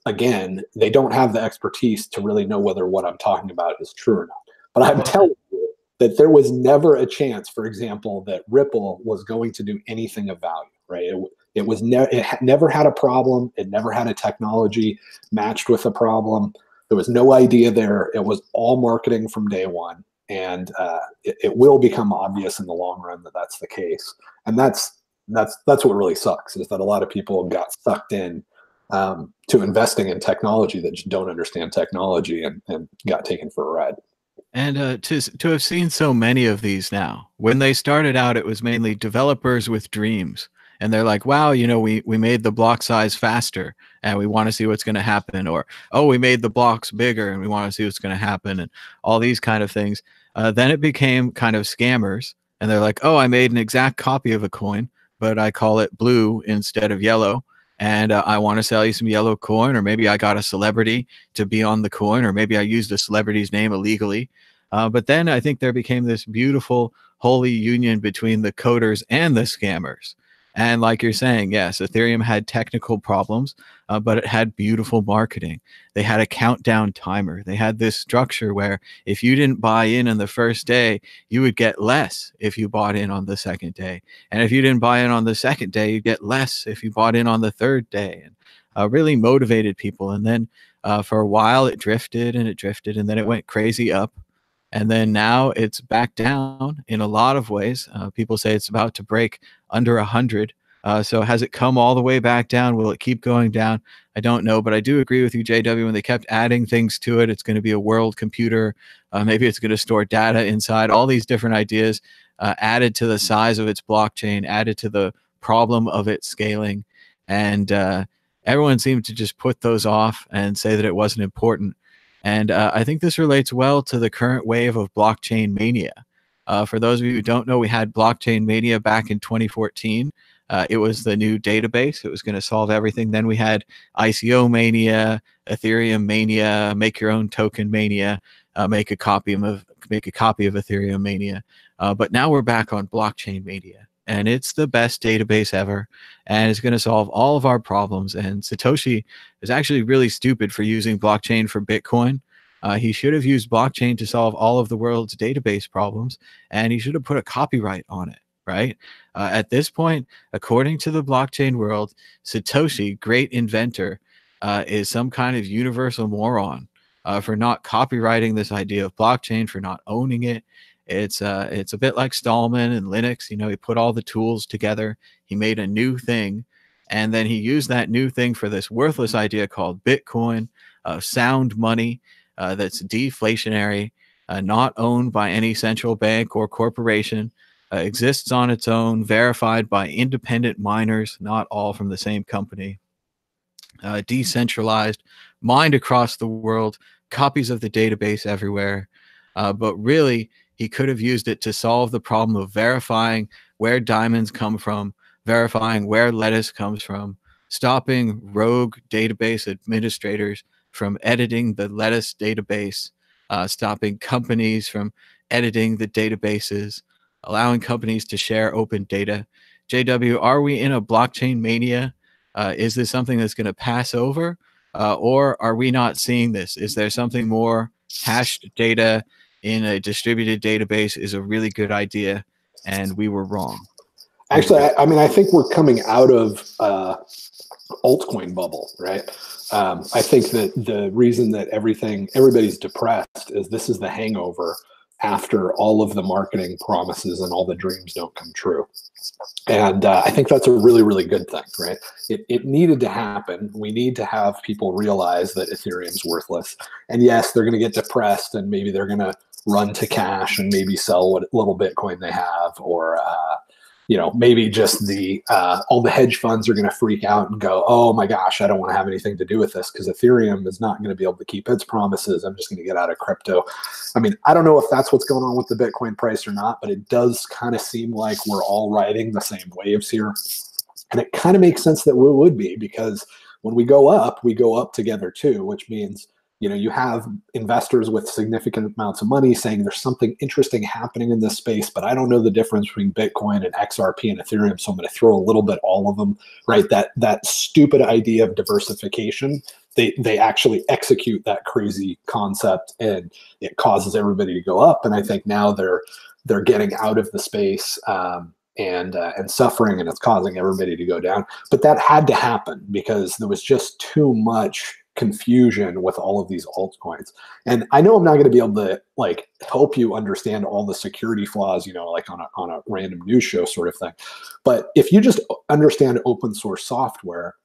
again, they don't have the expertise to really know whether what I'm talking about is true or not. But I'm telling you that there was never a chance, for example, that Ripple was going to do anything of value, right? It never had a problem. It never had a technology matched with a problem. There was no idea there. It was all marketing from day one. And it will become obvious in the long run that that's the case. And that's what really sucks, is that a lot of people got sucked in to investing in technology that just don't understand technology and got taken for a ride. And to have seen so many of these now, when they started out, it was mainly developers with dreams. and they're like, wow, you know, we made the block size faster and we want to see what's going to happen, or, oh, we made the blocks bigger and we want to see what's going to happen, and all these kind of things. Then it became kind of scammers, and they're like, oh, I made an exact copy of a coin, but I call it blue instead of yellow. And I want to sell you some yellow coin, or maybe I got a celebrity to be on the coin, or maybe I used a celebrity's name illegally. But then I think there became this beautiful holy union between the coders and the scammers. And like you're saying, yes, Ethereum had technical problems, but it had beautiful marketing. They had a countdown timer. They had this structure where if you didn't buy in on the first day, you would get less if you bought in on the second day. And if you didn't buy in on the second day, you get less if you bought in on the third day. And really motivated people. And then for a while, it drifted and it drifted, and then it went crazy up. And then now it's back down in a lot of ways. People say it's about to break under 100. So has it come all the way back down? Will it keep going down? I don't know, but I do agree with you, JW. When they kept adding things to it, it's going to be a world computer. Maybe it's going to store data inside. All these different ideas added to the size of its blockchain, added to the problem of its scaling. And everyone seemed to just put those off and say that it wasn't important. And I think this relates well to the current wave of blockchain mania. For those of you who don't know, we had blockchain mania back in 2014. It was the new database. It was going to solve everything. Then we had ICO mania, Ethereum mania, make your own token mania, make a copy of Ethereum mania. But now we're back on blockchain mania. And it's the best database ever, and it's going to solve all of our problems. And Satoshi is actually really stupid for using blockchain for Bitcoin. He should have used blockchain to solve all of the world's database problems, and he should have put a copyright on it, right? At this point, according to the blockchain world, Satoshi, great inventor, is some kind of universal moron for not copyrighting this idea of blockchain, for not owning it. It's a bit like Stallman and Linux. You know, he put all the tools together. He made a new thing, and then he used that new thing for this worthless idea called Bitcoin, sound money that's deflationary, not owned by any central bank or corporation, exists on its own, verified by independent miners, not all from the same company, decentralized, mined across the world, copies of the database everywhere. But really, he could have used it to solve the problem of verifying where diamonds come from, verifying where lettuce comes from, stopping rogue database administrators from editing the lettuce database, stopping companies from editing the databases, allowing companies to share open data. JW, are we in a blockchain mania? Is this something that's going to pass over? Or are we not seeing this? Is there something more? Hashed data in a distributed database is a really good idea, and we were wrong. Actually, I mean, I think we're coming out of altcoin bubble, right? I think that the reason that everybody's depressed is this is the hangover after all of the marketing promises and all the dreams don't come true. And I think that's a really, really good thing, right? It needed to happen. We need to have people realize that Ethereum's worthless. And yes, they're going to get depressed, and maybe they're going to run to cash and maybe sell what little Bitcoin they have, or maybe just all the hedge funds are going to freak out and go, oh my gosh, I don't want to have anything to do with this because Ethereum is not going to be able to keep its promises. I'm just going to get out of crypto. I mean, I don't know if that's what's going on with the Bitcoin price or not, but it does kind of seem like we're all riding the same waves here. And it kind of makes sense that we would be, because when we go up together too, which means you have investors with significant amounts of money saying there's something interesting happening in this space, but I don't know the difference between Bitcoin and XRP and Ethereum, so I'm going to throw a little bit all of them, right? That stupid idea of diversification, they actually execute that crazy concept, and it causes everybody to go up. And I think now they're getting out of the space and suffering, and it's causing everybody to go down. But that had to happen because there was just too much confusion with all of these altcoins. And I know I'm not going to be able to help you understand all the security flaws, like on a random news show sort of thing. But if you just understand open source software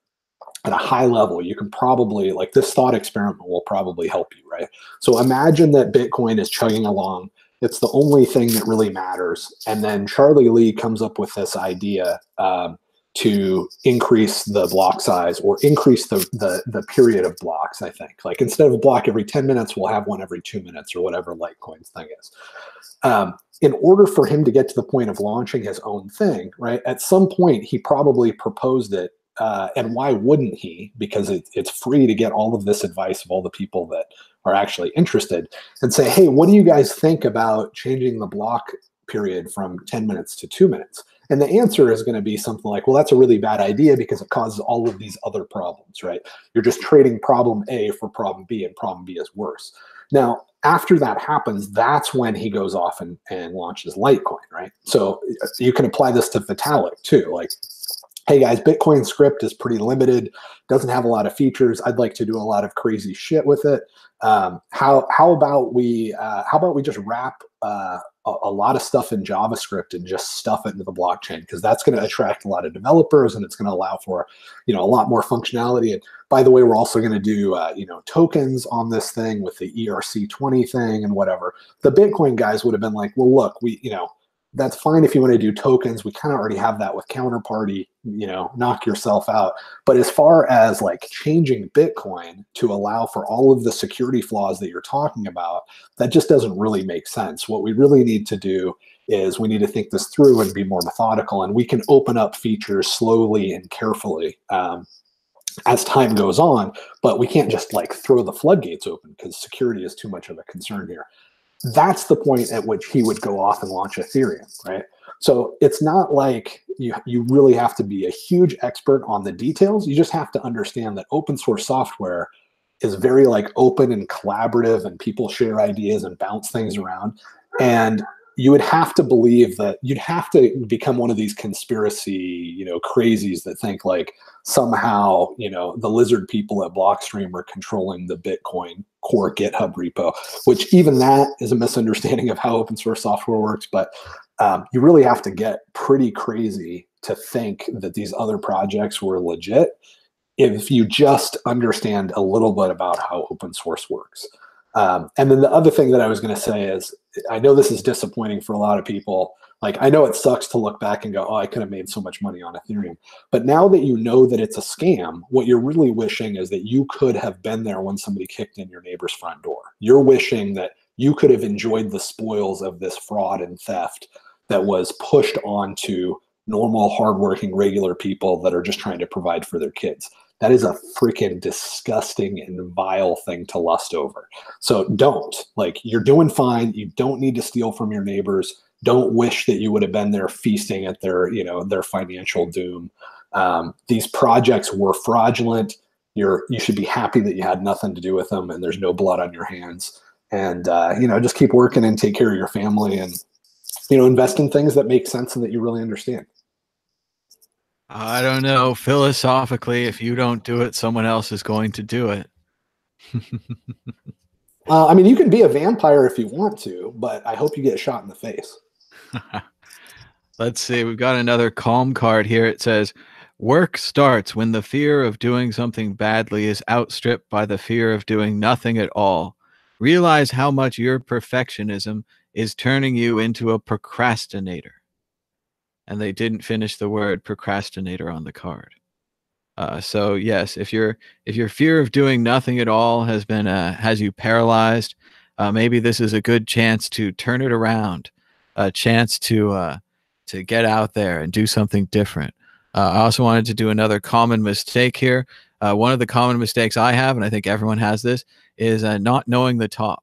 at a high level, you can probably, this thought experiment will probably help you, right? So imagine that Bitcoin is chugging along. It's the only thing that really matters. And then Charlie Lee comes up with this idea to increase the block size or increase the period of blocks, I think. Like instead of a block every 10 minutes, we'll have one every 2 minutes or whatever Litecoin's thing is. In order for him to get to the point of launching his own thing, right, at some point he probably proposed it. And why wouldn't he? Because it's free to get all of this advice of all the people that are actually interested and say, hey, what do you guys think about changing the block period from 10 minutes to 2 minutes? And the answer is going to be something like, well, that's a really bad idea because it causes all of these other problems, right? You're just trading problem A for problem B, and problem B is worse. Now, after that happens, that's when he goes off and launches Litecoin, right? So you can apply this to Vitalik too. Like, hey guys, Bitcoin script is pretty limited, doesn't have a lot of features. I'd like to do a lot of crazy shit with it. How about we just wrap a lot of stuff in JavaScript and just stuff it into the blockchain, because that's going to attract a lot of developers and it's going to allow for, a lot more functionality. And by the way, we're also going to do, tokens on this thing with the ERC20 thing and whatever. The Bitcoin guys would have been like, well, look, that's fine if you want to do tokens. We kind of already have that with Counterparty, knock yourself out. But as far as like changing Bitcoin to allow for all of the security flaws that you're talking about, that just doesn't really make sense. What we really need to do is we need to think this through and be more methodical. And we can open up features slowly and carefully as time goes on, but we can't just like throw the floodgates open because security is too much of a concern here. That's the point at which he would go off and launch Ethereum, right? So it's not like you really have to be a huge expert on the details. You just have to understand that open source software is very like open and collaborative, and people share ideas and bounce things around. And you would have to believe that you'd have to become one of these conspiracy, crazies that think like somehow, the lizard people at Blockstream are controlling the Bitcoin core GitHub repo, which even that is a misunderstanding of how open source software works. But you really have to get pretty crazy to think that these other projects were legit if you just understand a little bit about how open source works. And then the other thing that I was going to say is, I know this is disappointing for a lot of people. Like, I know it sucks to look back and go, oh, I could have made so much money on Ethereum. But now that you know that it's a scam, what you're really wishing is that you could have been there when somebody kicked in your neighbor's front door. You're wishing that you could have enjoyed the spoils of this fraud and theft that was pushed onto normal, hardworking, regular people that are just trying to provide for their kids. That is a freaking disgusting and vile thing to lust over. So don't. Like, you're doing fine. You don't need to steal from your neighbors. Don't wish that you would have been there feasting at their, their financial doom. These projects were fraudulent. You should be happy that you had nothing to do with them and there's no blood on your hands. And, just keep working and take care of your family and, invest in things that make sense and that you really understand. I don't know. Philosophically, if you don't do it, someone else is going to do it. You can be a vampire if you want to, but I hope you get shot in the face. Let's see. We've got another calm card here. It says, work starts when the fear of doing something badly is outstripped by the fear of doing nothing at all. Realize how much your perfectionism is turning you into a procrastinator. And they didn't finish the word procrastinator on the card. So yes, if your fear of doing nothing at all has you paralyzed, maybe this is a good chance to turn it around, a chance to get out there and do something different. I also wanted to do another common mistake here. One of the common mistakes I have, and I think everyone has this, is not knowing the top.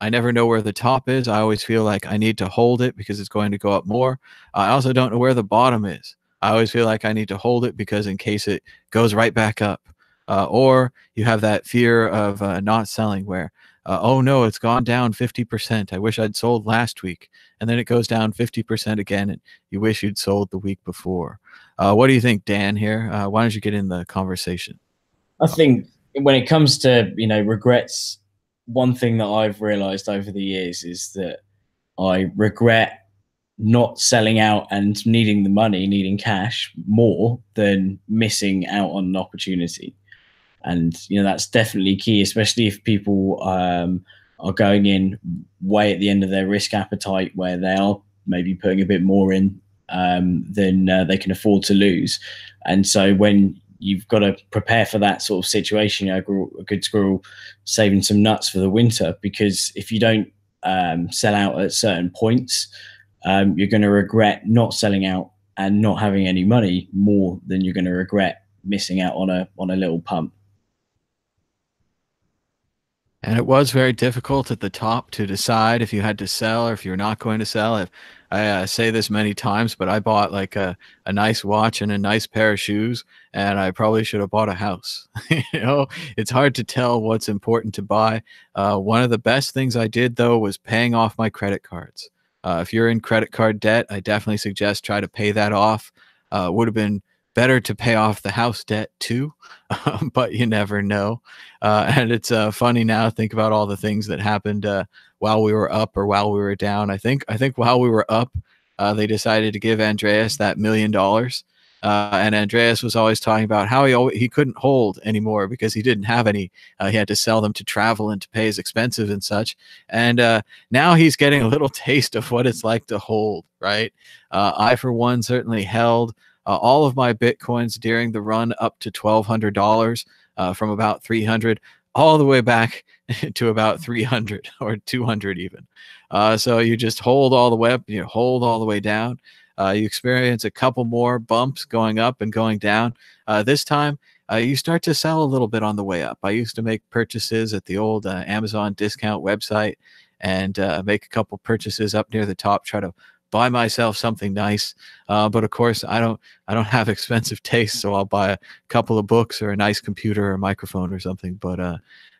I never know where the top is. I always feel like I need to hold it because it's going to go up more. I also don't know where the bottom is. I always feel like I need to hold it because in case it goes right back up. Or you have that fear of not selling where, oh no, it's gone down 50%. I wish I'd sold last week. And then it goes down 50% again, and you wish you'd sold the week before. What do you think, Dan, here? Why don't you get in the conversation? I think when it comes to, regrets, one thing that I've realized over the years is that I regret not selling out and needing the money, needing cash more than missing out on an opportunity. And, that's definitely key, especially if people are going in way at the end of their risk appetite, where they are maybe putting a bit more in than they can afford to lose. And so when you've got to prepare for that sort of situation, a good squirrel saving some nuts for the winter, because if you don't sell out at certain points, you're going to regret not selling out and not having any money more than you're going to regret missing out on a little pump. And it was very difficult at the top to decide if you had to sell or if you're not going to sell. If I say this many times, but I bought like a nice watch and a nice pair of shoes, and I probably should have bought a house. It's hard to tell what's important to buy. One of the best things I did, though, was paying off my credit cards. If you're in credit card debt, I definitely suggest try to pay that off. Would have been better to pay off the house debt too, but you never know. And it's funny now, think about all the things that happened while we were up or while we were down. I think while we were up, they decided to give Andreas that $1 million. And Andreas was always talking about how he couldn't hold anymore because he didn't have any. He had to sell them to travel and to pay his expenses and such. And now he's getting a little taste of what it's like to hold, right? I, for one, certainly held all of my Bitcoins during the run up to $1,200, from about 300 all the way back to about 300 or 200 even. So you just hold all the way up, you hold all the way down. You experience a couple more bumps going up and going down. This time, you start to sell a little bit on the way up. I used to make purchases at the old Amazon discount website and make a couple purchases up near the top, try to buy myself something nice. But of course, I don't have expensive tastes, so I'll buy a couple of books or a nice computer or a microphone or something. But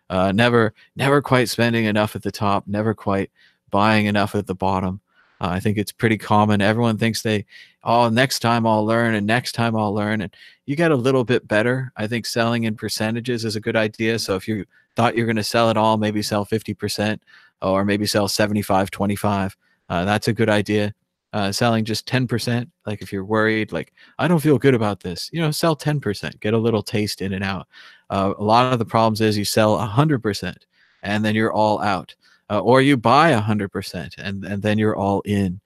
never quite spending enough at the top, never quite buying enough at the bottom. I think it's pretty common. Everyone thinks next time I'll learn, and next time I'll learn, and you get a little bit better. I think selling in percentages is a good idea. So if you thought you're going to sell it all, maybe sell 50%, or maybe sell 75, 25. That's a good idea. Selling just 10%, like if you're worried, like I don't feel good about this, sell 10%, get a little taste in and out. A lot of the problems is you sell 100% and then you're all out, or you buy 100% and then you're all in.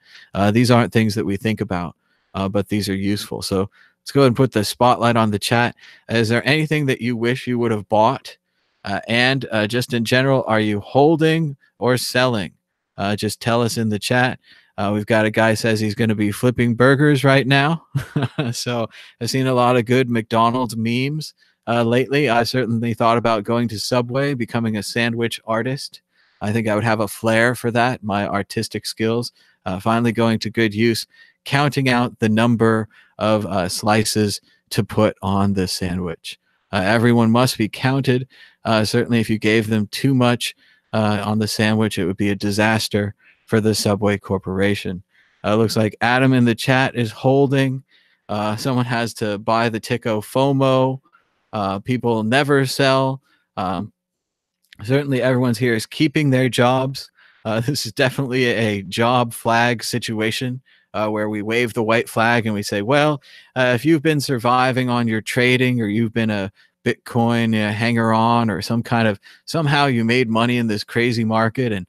These aren't things that we think about, but these are useful. So let's go ahead and put the spotlight on the chat. Is there anything that you wish you would have bought? And just in general, are you holding or selling? Just tell us in the chat. We've got a guy says he's going to be flipping burgers right now. So I've seen a lot of good McDonald's memes lately. I certainly thought about going to Subway, becoming a sandwich artist. I think I would have a flair for that, my artistic skills. Finally going to good use, counting out the number of slices to put on the sandwich. Everyone must be counted. Certainly if you gave them too much on the sandwich, it would be a disaster for the Subway Corporation. Looks like Adam in the chat is holding. Someone has to buy the Tico FOMO. People never sell. Certainly everyone's here is keeping their jobs. This is definitely a job flag situation where we wave the white flag and we say, well, if you've been surviving on your trading, or you've been a Bitcoin hanger on, or somehow you made money in this crazy market, and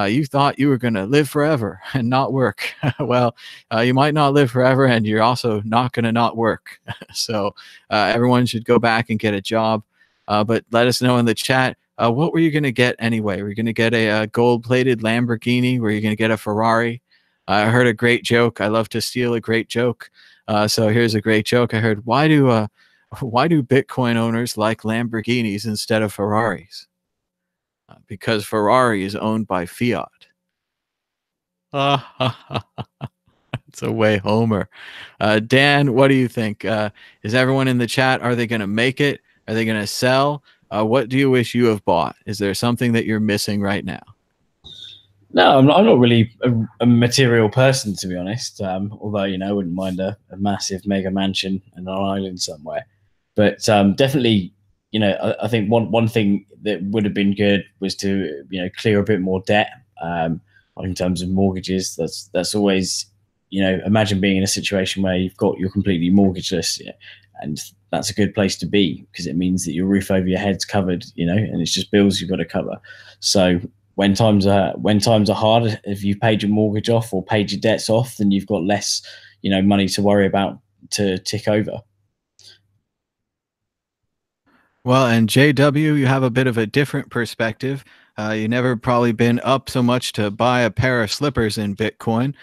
you thought you were going to live forever and not work. Well, you might not live forever, and you're also not going to not work. So everyone should go back and get a job. But let us know in the chat, what were you going to get anyway? Were you going to get a gold-plated Lamborghini? Were you going to get a Ferrari? I heard a great joke. I love to steal a great joke. So here's a great joke. I heard, why do Bitcoin owners like Lamborghinis instead of Ferraris? Because Ferrari is owned by fiat. It's a way homer. Dan, what do you think? Is everyone in the chat, are they going to make it? Are they going to sell? What do you wish you have bought? Is there something that you're missing right now? No, I'm not really a material person, to be honest. Although, I wouldn't mind a massive mega mansion in an island somewhere. But definitely, I think one thing that would have been good was to, clear a bit more debt in terms of mortgages. That's always, imagine being in a situation where you're completely mortgageless, and that's a good place to be, because it means that your roof over your head's covered, and it's just bills you've got to cover. So when times are hard, if you've paid your mortgage off or paid your debts off, then you've got less money to worry about to tick over. Well, and JW, you have a bit of a different perspective. You never probably been up so much to buy a pair of slippers in Bitcoin.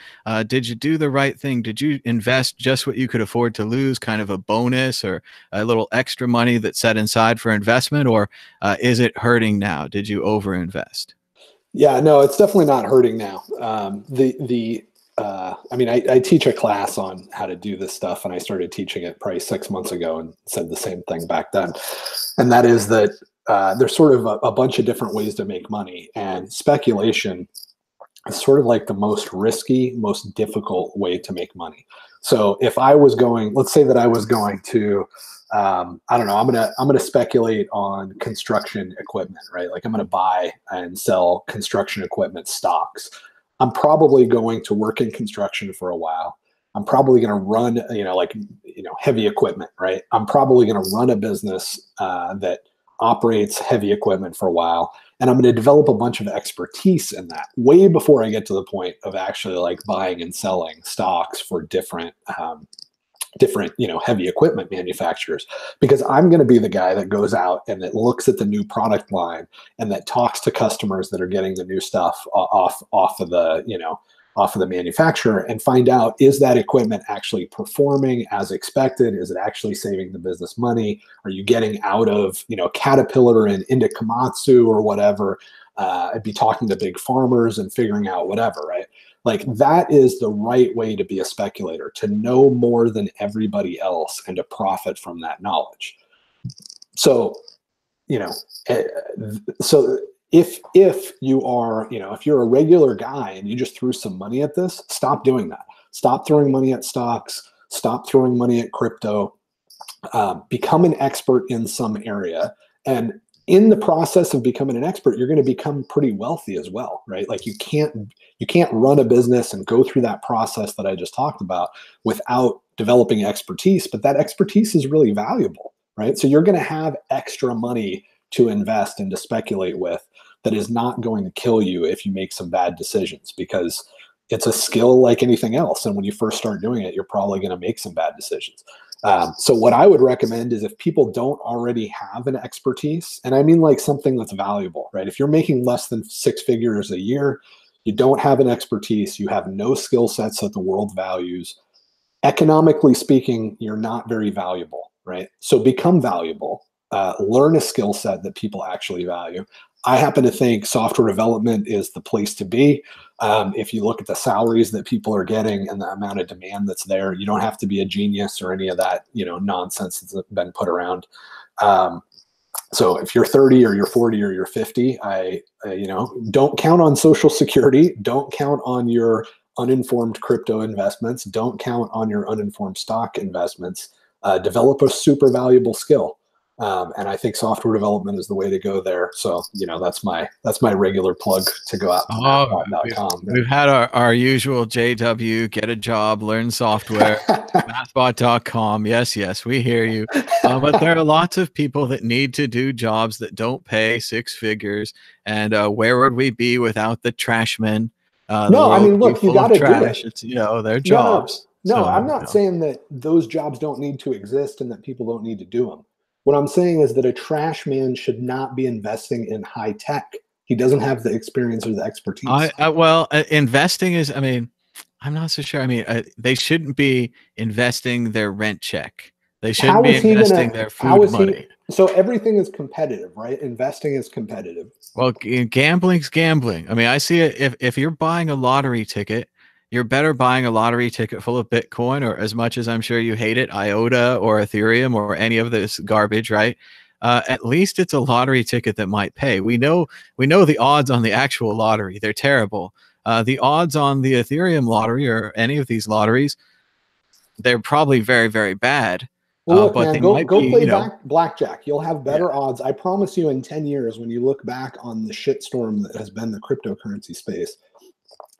Did you do the right thing? Did you invest just what you could afford to lose, kind of a bonus or a little extra money that's set inside for investment, or is it hurting now? Did you overinvest? Yeah, no, it's definitely not hurting now. I mean, I teach a class on how to do this stuff, and I started teaching it probably 6 months ago and said the same thing back then. And that is that there's sort of a bunch of different ways to make money, and speculation is sort of like the most risky, most difficult way to make money. So if I was going, let's say that I was going to, I don't know, I'm gonna speculate on construction equipment, right? Like I'm gonna buy and sell construction equipment stocks. I'm probably going to work in construction for a while. I'm probably going to run, heavy equipment, right? I'm probably going to run a business that operates heavy equipment for a while. And I'm going to develop a bunch of expertise in that way before I get to the point of actually like buying and selling stocks for different heavy equipment manufacturers, because I'm going to be the guy that goes out and that looks at the new product line and that talks to customers that are getting the new stuff off of the manufacturer and find out, is that equipment actually performing as expected? Is it actually saving the business money? Are you getting out of, Caterpillar and into Komatsu or whatever? I'd be talking to big farmers and figuring out whatever, right? Like that is the right way to be a speculator, to know more than everybody else and to profit from that knowledge. So, so if you are, if you're a regular guy and you just threw some money at this, stop doing that. Stop throwing money at stocks. Stop throwing money at crypto. Become an expert in some area. And in the process of becoming an expert, you're going to become pretty wealthy as well, right? Like you can't run a business and go through that process that I just talked about without developing expertise, but that expertise is really valuable, right? So you're going to have extra money to invest and to speculate with that is not going to kill you if you make some bad decisions, because it's a skill like anything else. And when you first start doing it, you're probably going to make some bad decisions. So what I would recommend is if people don't already have an expertise, and I mean like something that's valuable, right? If you're making less than 6 figures a year, you don't have an expertise, you have no skill sets that the world values, economically speaking, you're not very valuable, right? So become valuable, learn a skill set that people actually value. I happen to think software development is the place to be. If you look at the salaries that people are getting and the amount of demand that's there, you don't have to be a genius or any of that, nonsense that's been put around. So if you're 30 or you're 40 or you're 50, don't count on Social Security. Don't count on your uninformed crypto investments. Don't count on your uninformed stock investments. Develop a super valuable skill. And I think software development is the way to go there. So, that's my regular plug to go out to mathbot.com. We've had our usual JW, get a job, learn software, mathbot.com. Yes, we hear you. But there are lots of people that need to do jobs that don't pay 6 figures. And where would we be without the trashmen? No, I mean, look, you got to do it. It's, their jobs. No, I'm not saying that those jobs don't need to exist and that people don't need to do them. What I'm saying is that a trash man should not be investing in high tech. He doesn't have the experience or the expertise. Investing is, I'm not so sure. They shouldn't be investing their rent check. They shouldn't be investing their food money. So everything is competitive, right? Investing is competitive. Well, gambling's gambling. I see it. If you're buying a lottery ticket, you're better buying a lottery ticket full of Bitcoin, or as much as I'm sure you hate it, IOTA or Ethereum or any of this garbage, right? At least it's a lottery ticket that might pay. We know the odds on the actual lottery. They're terrible. The odds on the Ethereum lottery or any of these lotteries, they're probably very, very bad. Well, look, man, go play blackjack. You'll have better odds. I promise you in 10 years, when you look back on the shitstorm that has been the cryptocurrency space,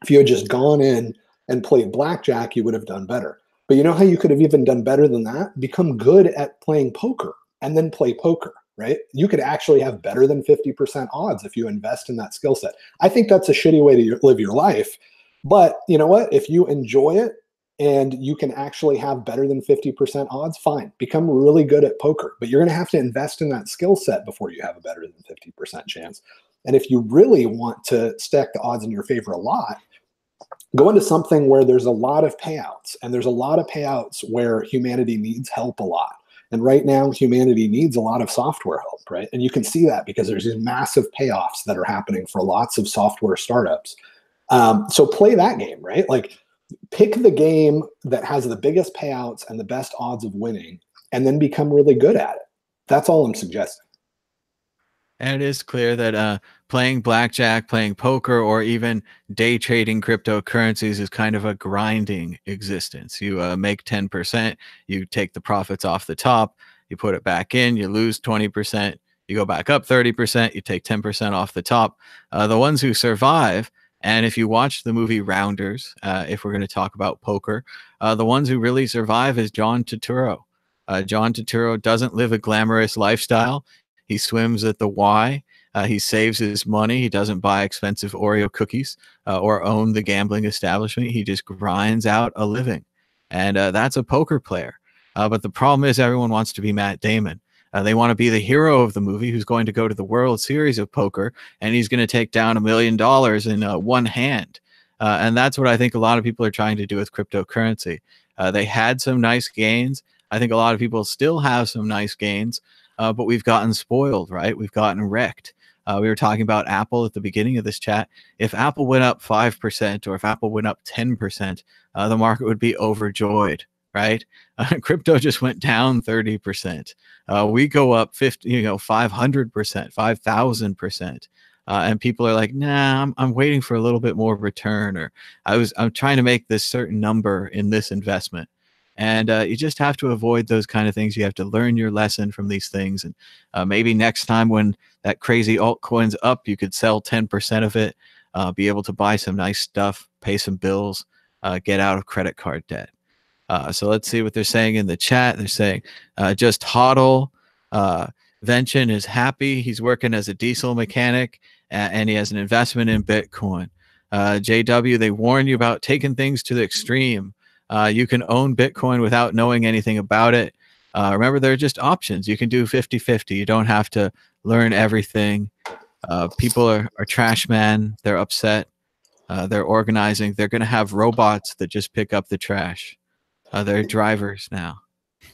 if you had just gone in and played blackjack, you would have done better. But you know how you could have even done better than that? Become good at playing poker and then play poker, right? You could actually have better than 50% odds if you invest in that skill set. I think that's a shitty way to live your life. But you know what? If you enjoy it and you can actually have better than 50% odds, fine, become really good at poker. But you're going to have to invest in that skill set before you have a better than 50% chance. And if you really want to stack the odds in your favor a lot, go into something where there's a lot of payouts, and there's a lot of payouts where humanity needs help a lot. And right now, humanity needs a lot of software help, right? And you can see that because there's these massive payoffs that are happening for lots of software startups. So play that game, right? Like, pick the game that has the biggest payouts and the best odds of winning, and then become really good at it. That's all I'm suggesting. And it is clear that playing blackjack, playing poker, or even day trading cryptocurrencies is kind of a grinding existence. You make 10%, you take the profits off the top, you put it back in, you lose 20%, you go back up 30%, you take 10% off the top. The ones who survive, and if you watch the movie Rounders, if we're going to talk about poker, the ones who really survive is John Turturro. John Turturro doesn't live a glamorous lifestyle. He swims at the Y. He saves his money. He doesn't buy expensive Oreo cookies or own the gambling establishment. He just grinds out a living. And that's a poker player. But the problem is everyone wants to be Matt Damon. They want to be the hero of the movie who's going to go to the World Series of Poker, and he's going to take down $1 million in one hand. And that's what I think a lot of people are trying to do with cryptocurrency. They had some nice gains. I think a lot of people still have some nice gains. But we've gotten spoiled, right? We've gotten wrecked. We were talking about Apple at the beginning of this chat. If Apple went up 5% or if Apple went up 10%, the market would be overjoyed, right? Crypto just went down 30%. We go up 500%, 5,000%. And people are like, nah, I'm waiting for a little bit more return, or I'm trying to make this certain number in this investment. And you just have to avoid those kind of things. You have to learn your lesson from these things. And maybe next time when that crazy altcoin's up, you could sell 10% of it, be able to buy some nice stuff, pay some bills, get out of credit card debt. So let's see what they're saying in the chat. They're saying, just hodl. Vention is happy. He's working as a diesel mechanic, and he has an investment in Bitcoin. JW, they warn you about taking things to the extreme. You can own Bitcoin without knowing anything about it. Remember, there are just options. You can do 50-50. You don't have to learn everything. People are trash man. They're upset. They're organizing. They're going to have robots that just pick up the trash. They're drivers now.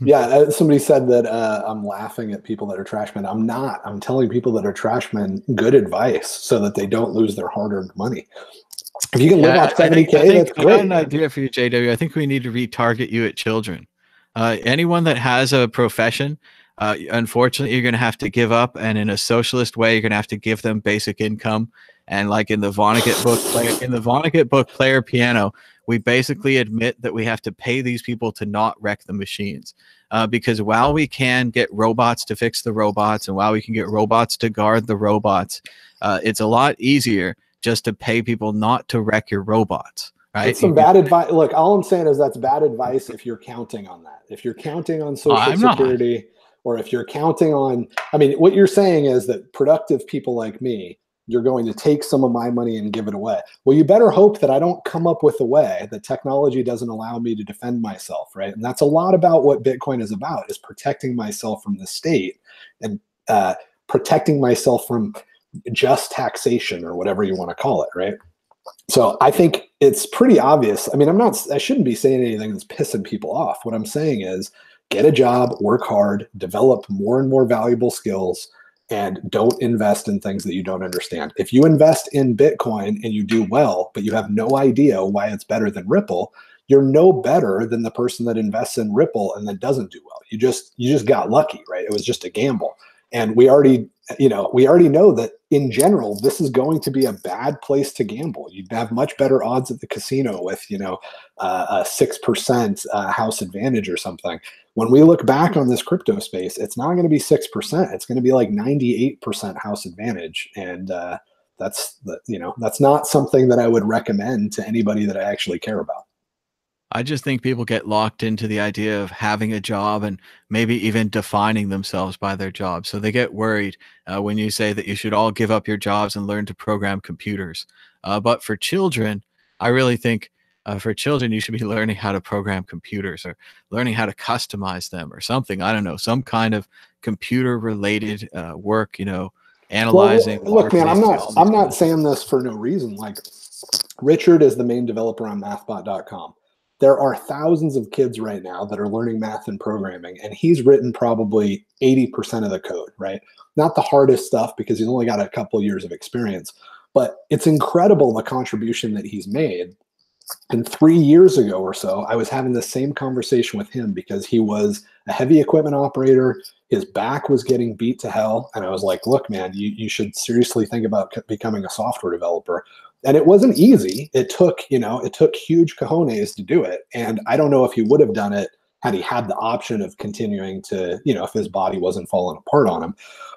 Yeah, somebody said that I'm laughing at people that are trash men. I'm not. I'm telling people that are trash men good advice so that they don't lose their hard-earned money. If you can live off 70K, that's great. I got an idea for you, JW. I think we need to retarget you at children. Anyone that has a profession, unfortunately, you're going to have to give up. And in a socialist way, you're going to have to give them basic income. And like in the Vonnegut book, Player Piano, we basically admit that we have to pay these people to not wreck the machines. Because while we can get robots to fix the robots, and while we can get robots to guard the robots, it's a lot easier just to pay people not to wreck your robots, right? It's some bad advice. Look, all I'm saying is that's bad advice if you're counting on that. If you're counting on Social Security, or if you're counting on, I mean, what you're saying is that productive people like me, you're going to take some of my money and give it away. Well, you better hope that I don't come up with a way that technology doesn't allow me to defend myself, right? And that's a lot about what Bitcoin is about, is protecting myself from the state and protecting myself from just taxation, or whatever you want to call it, right? So I think it's pretty obvious. I mean, I shouldn't be saying anything that's pissing people off. What I'm saying is get a job, work hard, develop more and more valuable skills, and don't invest in things that you don't understand. If you invest in Bitcoin and you do well, but you have no idea why it's better than Ripple, you're no better than the person that invests in Ripple and then doesn't do well. You just got lucky, right? It was just a gamble. And we already know that in general, this is going to be a bad place to gamble. You'd have much better odds at the casino with, a 6% house advantage or something. When we look back on this crypto space, it's not going to be 6%. It's going to be like 98% house advantage. And that's not something that I would recommend to anybody that I actually care about. I just think people get locked into the idea of having a job and maybe even defining themselves by their job. So they get worried when you say that you should all give up your jobs and learn to program computers. But for children, I really think For children, you should be learning how to program computers or learning how to customize them or something. I don't know, some kind of computer related work, you know, analyzing Well, the look, man, market. I'm not saying this for no reason. Like, Richard is the main developer on mathbot.com. There are thousands of kids right now that are learning math and programming, and he's written probably 80% of the code, right? Not the hardest stuff because he's only got a couple of years of experience, but it's incredible the contribution that he's made. And 3 years ago or so, I was having the same conversation with him because he was a heavy equipment operator. His back was getting beat to hell. And I was like, look, man, you should seriously think about becoming a software developer. And it wasn't easy. It took huge cojones to do it. And I don't know if he would have done it had he had the option of continuing to, if his body wasn't falling apart on him.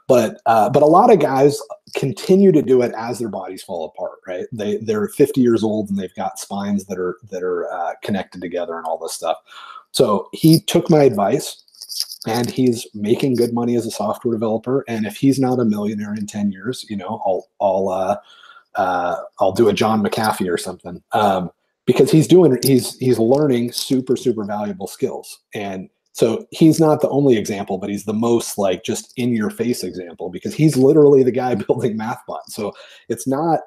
But a lot of guys continue to do it as their bodies fall apart, right? They're 50 years old and they've got spines that are connected together and all this stuff. So he took my advice and he's making good money as a software developer. And if he's not a millionaire in 10 years, I'll do a John McAfee or something, because he's learning super, super valuable skills. And so he's not the only example, but he's the most like just in your face example because he's literally the guy building MathBot. So it's not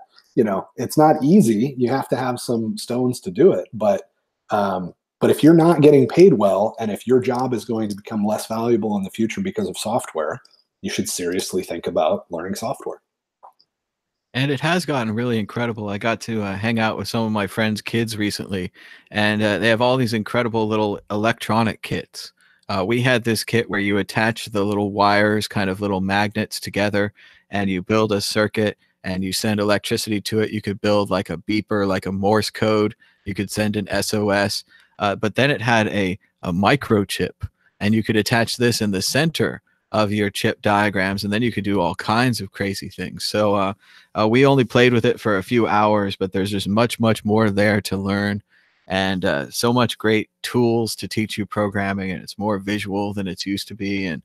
easy. You have to have some stones to do it. But if you're not getting paid well, and if your job is going to become less valuable in the future because of software, you should seriously think about learning software. And it has gotten really incredible. I got to hang out with some of my friends' kids recently, and they have all these incredible little electronic kits. We had this kit where you attach the little wires, kind of little magnets together, and you build a circuit and you send electricity to it. You could build like a beeper, like a Morse code. You could send an SOS. But then it had a microchip, and you could attach this in the center of your chip diagrams, and then you could do all kinds of crazy things. So we only played with it for a few hours, but there's just much, much more there to learn, and so much great tools to teach you programming, and it's more visual than it's used to be. And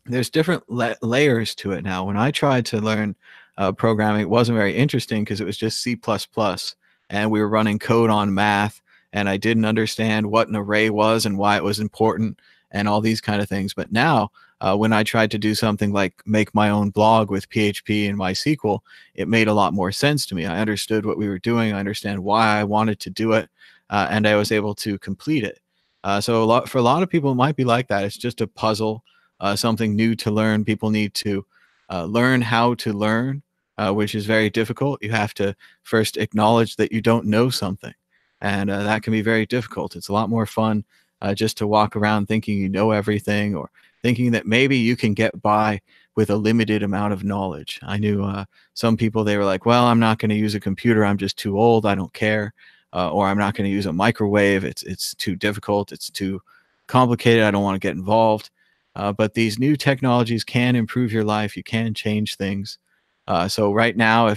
there's different layers to it now. When I tried to learn programming, it wasn't very interesting because it was just C++, and we were running code on math, and I didn't understand what an array was and why it was important and all these kind of things. But now, when I tried to do something like make my own blog with PHP and MySQL, it made a lot more sense to me. I understood what we were doing. I understand why I wanted to do it, and I was able to complete it. So for a lot of people, it might be like that. It's just a puzzle, something new to learn. People need to learn how to learn, which is very difficult. You have to first acknowledge that you don't know something, and that can be very difficult. It's a lot more fun just to walk around thinking you know everything, or thinking that maybe you can get by with a limited amount of knowledge. I knew some people, they were like, well, I'm not going to use a computer. I'm just too old. I don't care. Or I'm not going to use a microwave. It's too difficult. It's too complicated. I don't want to get involved. But these new technologies can improve your life. You can change things. So right now,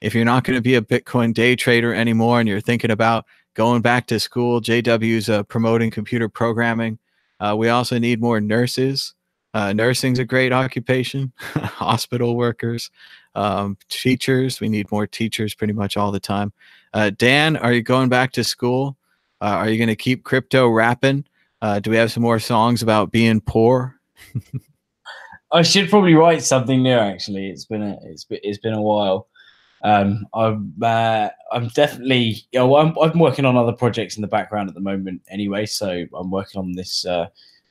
if you're not going to be a Bitcoin day trader anymore and you're thinking about going back to school, JW's promoting computer programming. We also need more nurses. Nursing's a great occupation. Hospital workers, teachers. We need more teachers pretty much all the time. Dan, are you going back to school? Are you going to keep crypto rapping? Do we have some more songs about being poor? I should probably write something new. Actually, it's been a while. I'm definitely, I'm working on other projects in the background at the moment anyway. So I'm working on this,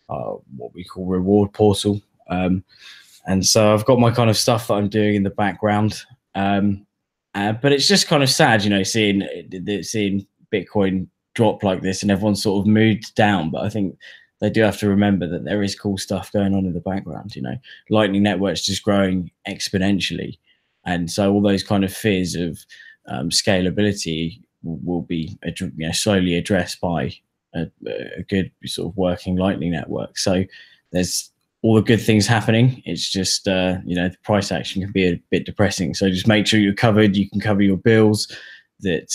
what we call reward portal. And so I've got my kind of stuff that I'm doing in the background. But it's just kind of sad, seeing Bitcoin drop like this and everyone's sort of mood down. But I think they do have to remember that there is cool stuff going on in the background. Lightning Network's just growing exponentially. And so all those kind of fears of scalability will be slowly addressed by a good sort of working Lightning Network. So there's all the good things happening. It's just, the price action can be a bit depressing. So just make sure you're covered. You can cover your bills. That,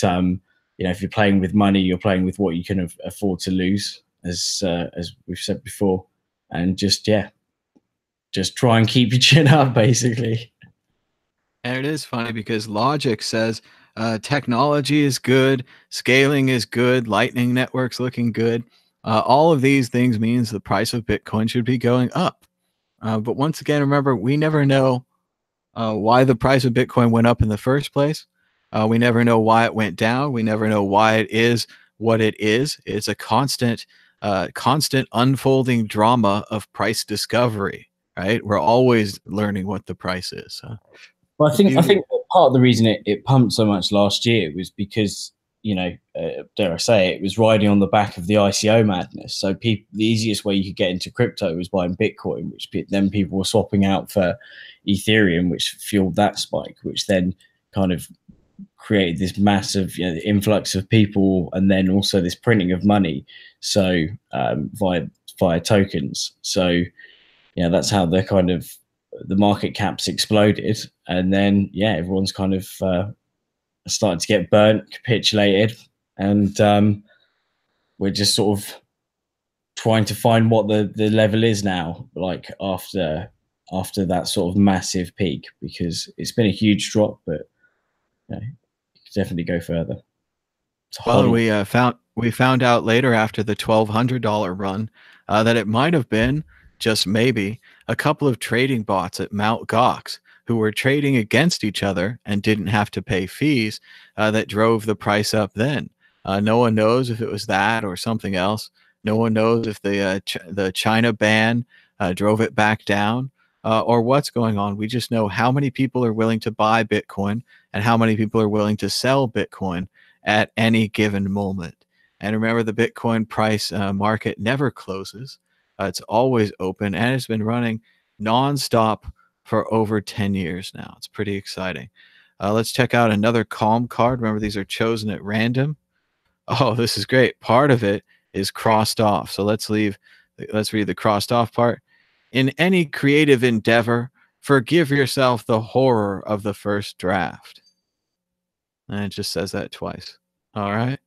if you're playing with money, you're playing with what you can afford to lose, as we've said before. And just try and keep your chin up, basically. And it is funny because logic says Technology is good. Scaling is good. Lightning Network's looking good. All of these things means the price of Bitcoin should be going up. But once again, remember, we never know why the price of Bitcoin went up in the first place. We never know why it went down. We never know why it is what it is. It's a constant unfolding drama of price discovery, right? We're always learning what the price is. Well, I think part of the reason it pumped so much last year was because, dare I say it was riding on the back of the ICO madness. So the easiest way you could get into crypto was buying Bitcoin, which then people were swapping out for Ethereum, which fueled that spike, which then kind of created this massive influx of people, and then also this printing of money, so via tokens. So that's how the market caps exploded, and then everyone's kind of started to get burnt, capitulated, and we're just sort of trying to find what the level is now, like after that sort of massive peak, because it's been a huge drop, but it could definitely go further. Well, we found out later after the $1,200 run that it might have been, just maybe, a couple of trading bots at Mt. Gox who were trading against each other and didn't have to pay fees that drove the price up then. No one knows if it was that or something else. No one knows if the China ban drove it back down or what's going on. We just know how many people are willing to buy Bitcoin and how many people are willing to sell Bitcoin at any given moment. And remember, the Bitcoin price market never closes. It's always open, and it's been running nonstop for over 10 years now. It's pretty exciting. Let's check out another Calm card. Remember, these are chosen at random. Oh, this is great. Part of it is crossed off. So let's read the crossed off part. In any creative endeavor, forgive yourself the horror of the first draft. And it just says that twice. All right.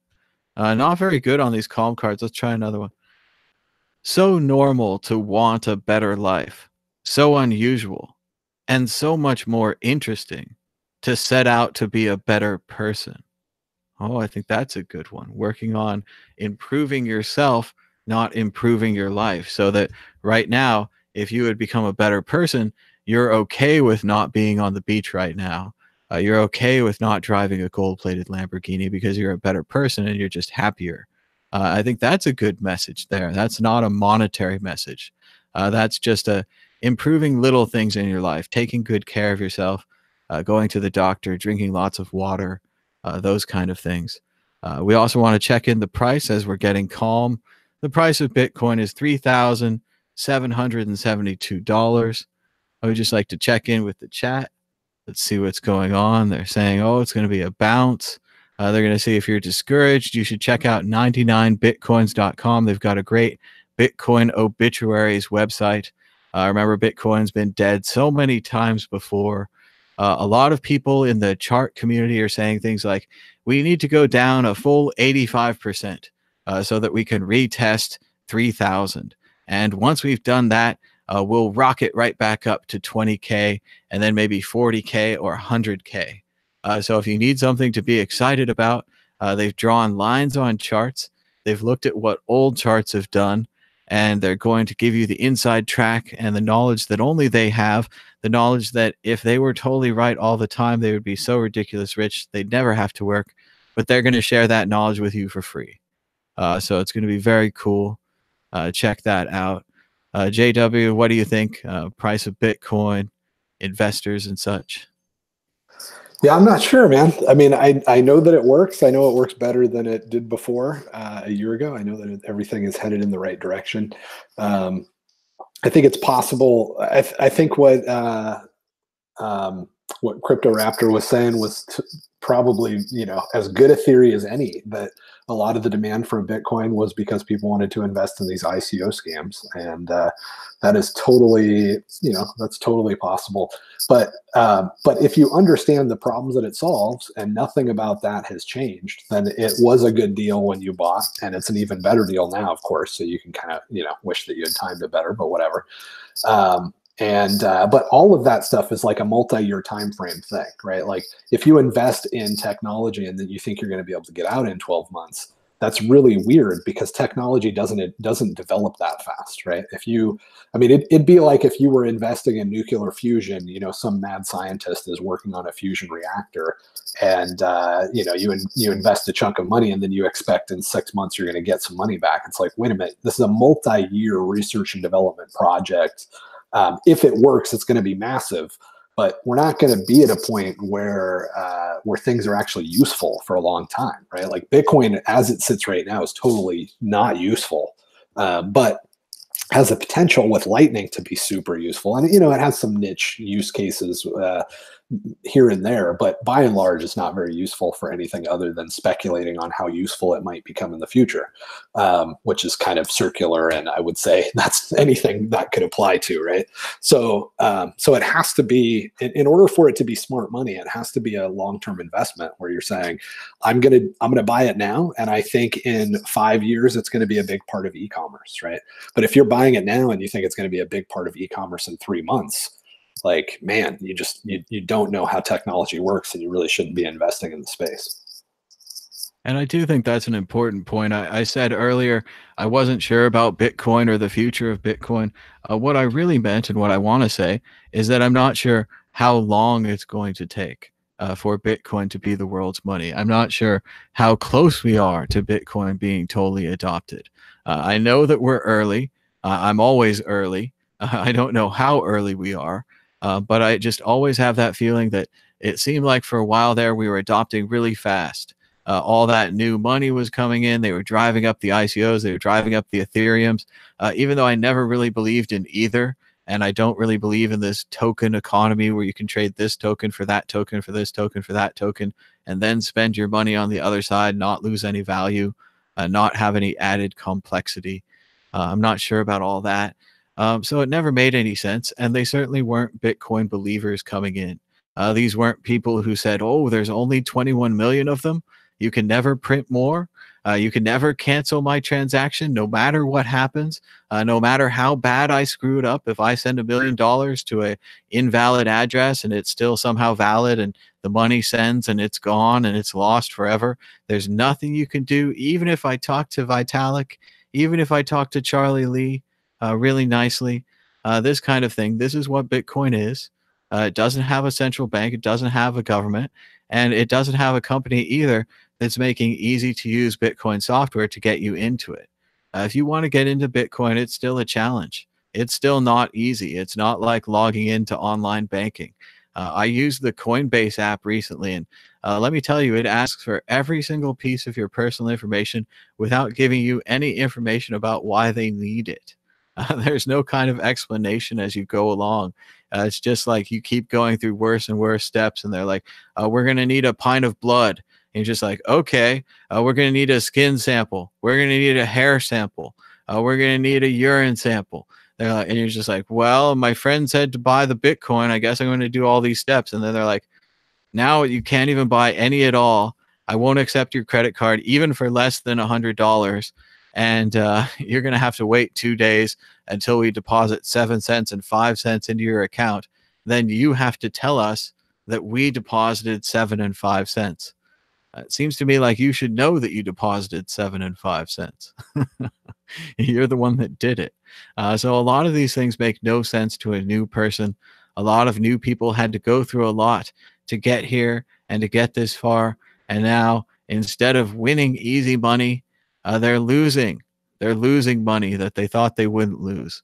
Not very good on these Calm cards. Let's try another one. So normal to want a better life. So unusual. And so much more interesting to set out to be a better person. Oh, I think that's a good one. Working on improving yourself, not improving your life. So that right now, if you would become a better person, you're okay with not being on the beach right now. You're okay with not driving a gold-plated Lamborghini because you're a better person and you're just happier. I think that's a good message there. That's not a monetary message. That's just improving little things in your life, taking good care of yourself, going to the doctor, drinking lots of water, those kind of things. We also want to check in the price as we're getting calm. The price of Bitcoin is $3,772. I would just like to check in with the chat. Let's see what's going on. They're saying, oh, it's going to be a bounce. They're going to say if you're discouraged, you should check out 99bitcoins.com. They've got a great Bitcoin obituaries website. Remember, Bitcoin's been dead so many times before. A lot of people in the chart community are saying things like, we need to go down a full 85% so that we can retest 3,000. And once we've done that, we'll rocket right back up to 20K and then maybe 40K or 100K. So if you need something to be excited about, they've drawn lines on charts. They've looked at what old charts have done, and they're going to give you the inside track and the knowledge that only they have, the knowledge that if they were totally right all the time, they would be so ridiculous rich, they'd never have to work, but they're going to share that knowledge with you for free. So it's going to be very cool. Check that out. JW, what do you think? Price of Bitcoin, investors and such? Yeah, I'm not sure, man. I mean, I know that it works. I know it works better than it did before a year ago. I know that everything is headed in the right direction. I think it's possible. I think what Crypto Raptor was saying was probably, as good a theory as any, that a lot of the demand for Bitcoin was because people wanted to invest in these ICO scams. And that is totally, that's totally possible. But if you understand the problems that it solves and nothing about that has changed, then it was a good deal when you bought, and it's an even better deal now, of course. So you can kind of, wish that you had timed it better, but whatever. And but all of that stuff is like a multi-year time frame thing, right? Like if you invest in technology and then you think you're going to be able to get out in 12 months, that's really weird because technology doesn't develop that fast, right? If you, I mean, it'd be like if you were investing in nuclear fusion, you know, some mad scientist is working on a fusion reactor, and you know, you invest a chunk of money and then you expect in 6 months you're going to get some money back. It's like, wait a minute, this is a multi-year research and development project. If it works, it's going to be massive. But we're not going to be at a point where things are actually useful for a long time, right? Like Bitcoin, as it sits right now, is totally not useful, but has the potential with Lightning to be super useful. And you know, it has some niche use cases here and there, but by and large, it's not very useful for anything other than speculating on how useful it might become in the future, which is kind of circular. And I would say that's anything that could apply to, right? So, so it has to be, in order for it to be smart money, it has to be a long-term investment where you're saying, I'm gonna buy it now, and I think in 5 years it's going to be a big part of e-commerce, right? But if you're buying it now and you think it's going to be a big part of e-commerce in 3 months, like, man, you don't know how technology works, and you really shouldn't be investing in the space. And I do think that's an important point. I said earlier I wasn't sure about Bitcoin or the future of Bitcoin. What I really meant and what I want to say is that I'm not sure how long it's going to take for Bitcoin to be the world's money. I'm not sure how close we are to Bitcoin being totally adopted. I know that we're early. I'm always early. I don't know how early we are. But I just always have that feeling that it seemed like for a while there we were adopting really fast. All that new money was coming in. They were driving up the ICOs. They were driving up the Ethereums. Even though I never really believed in either, and I don't really believe in this token economy where you can trade this token for that token for this token for that token, and then spend your money on the other side, not lose any value, not have any added complexity. I'm not sure about all that. So it never made any sense. And they certainly weren't Bitcoin believers coming in. These weren't people who said, oh, there's only 21 million of them. You can never print more. You can never cancel my transaction, no matter what happens, no matter how bad I screw it up. If I send $1 million to a invalid address and it's still somehow valid and the money sends and it's gone and it's lost forever, there's nothing you can do. Even if I talk to Vitalik, even if I talk to Charlie Lee, really nicely, this kind of thing. This is what Bitcoin is. It doesn't have a central bank. It doesn't have a government. And it doesn't have a company either that's making easy to use Bitcoin software to get you into it. If you want to get into Bitcoin, it's still a challenge. It's still not easy. It's not like logging into online banking. I used the Coinbase app recently, and let me tell you, it asks for every single piece of your personal information without giving you any information about why they need it. There's no kind of explanation as you go along. It's just like you keep going through worse and worse steps, and they're like, we're going to need a pint of blood. And you're just like, okay, we're going to need a skin sample. We're going to need a hair sample. We're going to need a urine sample. They're like, and you're just like, well, my friend said to buy the Bitcoin. I guess I'm going to do all these steps. And then they're like, now you can't even buy any at all. I won't accept your credit card, even for less than $100. And you're going to have to wait 2 days until we deposit 7 cents and 5 cents into your account. Then you have to tell us that we deposited 7 and 5 cents. It seems to me like you should know that you deposited 7 and 5 cents. You're the one that did it. So a lot of these things make no sense to a new person. A lot of new people had to go through a lot to get here and to get this far. And now, instead of winning easy money, they're losing. They're losing money that they thought they wouldn't lose.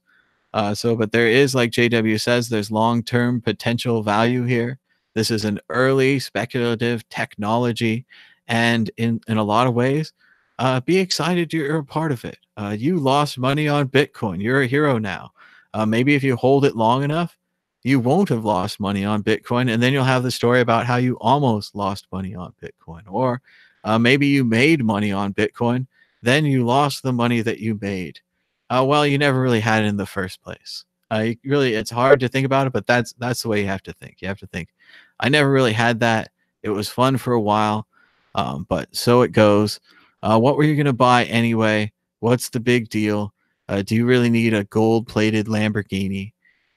But there is, like JW says, there's long-term potential value here. This is an early speculative technology. And in a lot of ways, be excited you're a part of it. You lost money on Bitcoin. You're a hero now. Maybe if you hold it long enough, you won't have lost money on Bitcoin. And then you'll have the story about how you almost lost money on Bitcoin. Or maybe you made money on Bitcoin, then you lost the money that you made. Well, you never really had it in the first place. It's hard to think about it, but that's the way you have to think. You have to think, I never really had that. It was fun for a while, but so it goes. What were you going to buy anyway? What's the big deal? Do you really need a gold-plated Lamborghini?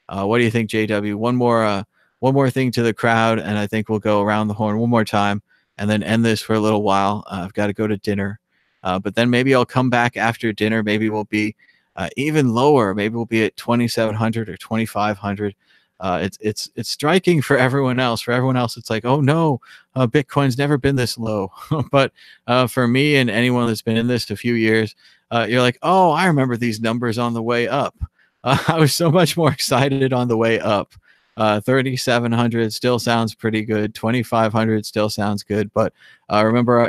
What do you think, JW? One more thing to the crowd, and I think we'll go around the horn one more time and then end this for a little while. I've got to go to dinner, but then maybe I'll come back after dinner. Maybe we'll be even lower. Maybe we'll be at 2,700 or 2,500. It's striking for everyone else. For everyone else, it's like, oh no, Bitcoin's never been this low. But for me and anyone that's been in this a few years, you're like, oh, I remember these numbers on the way up. I was so much more excited on the way up. 3,700 still sounds pretty good. 2,500 still sounds good. But remember,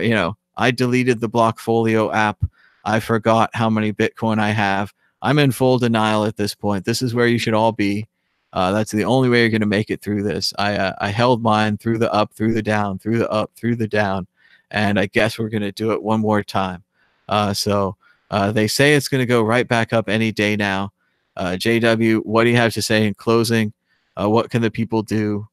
I deleted the Blockfolio app. I forgot how many Bitcoin I have. I'm in full denial at this point. This is where you should all be. That's the only way you're going to make it through this. I held mine through the up, through the down, through the up, through the down. And I guess we're going to do it one more time. So they say it's going to go right back up any day now. JW, what do you have to say in closing? What can the people do?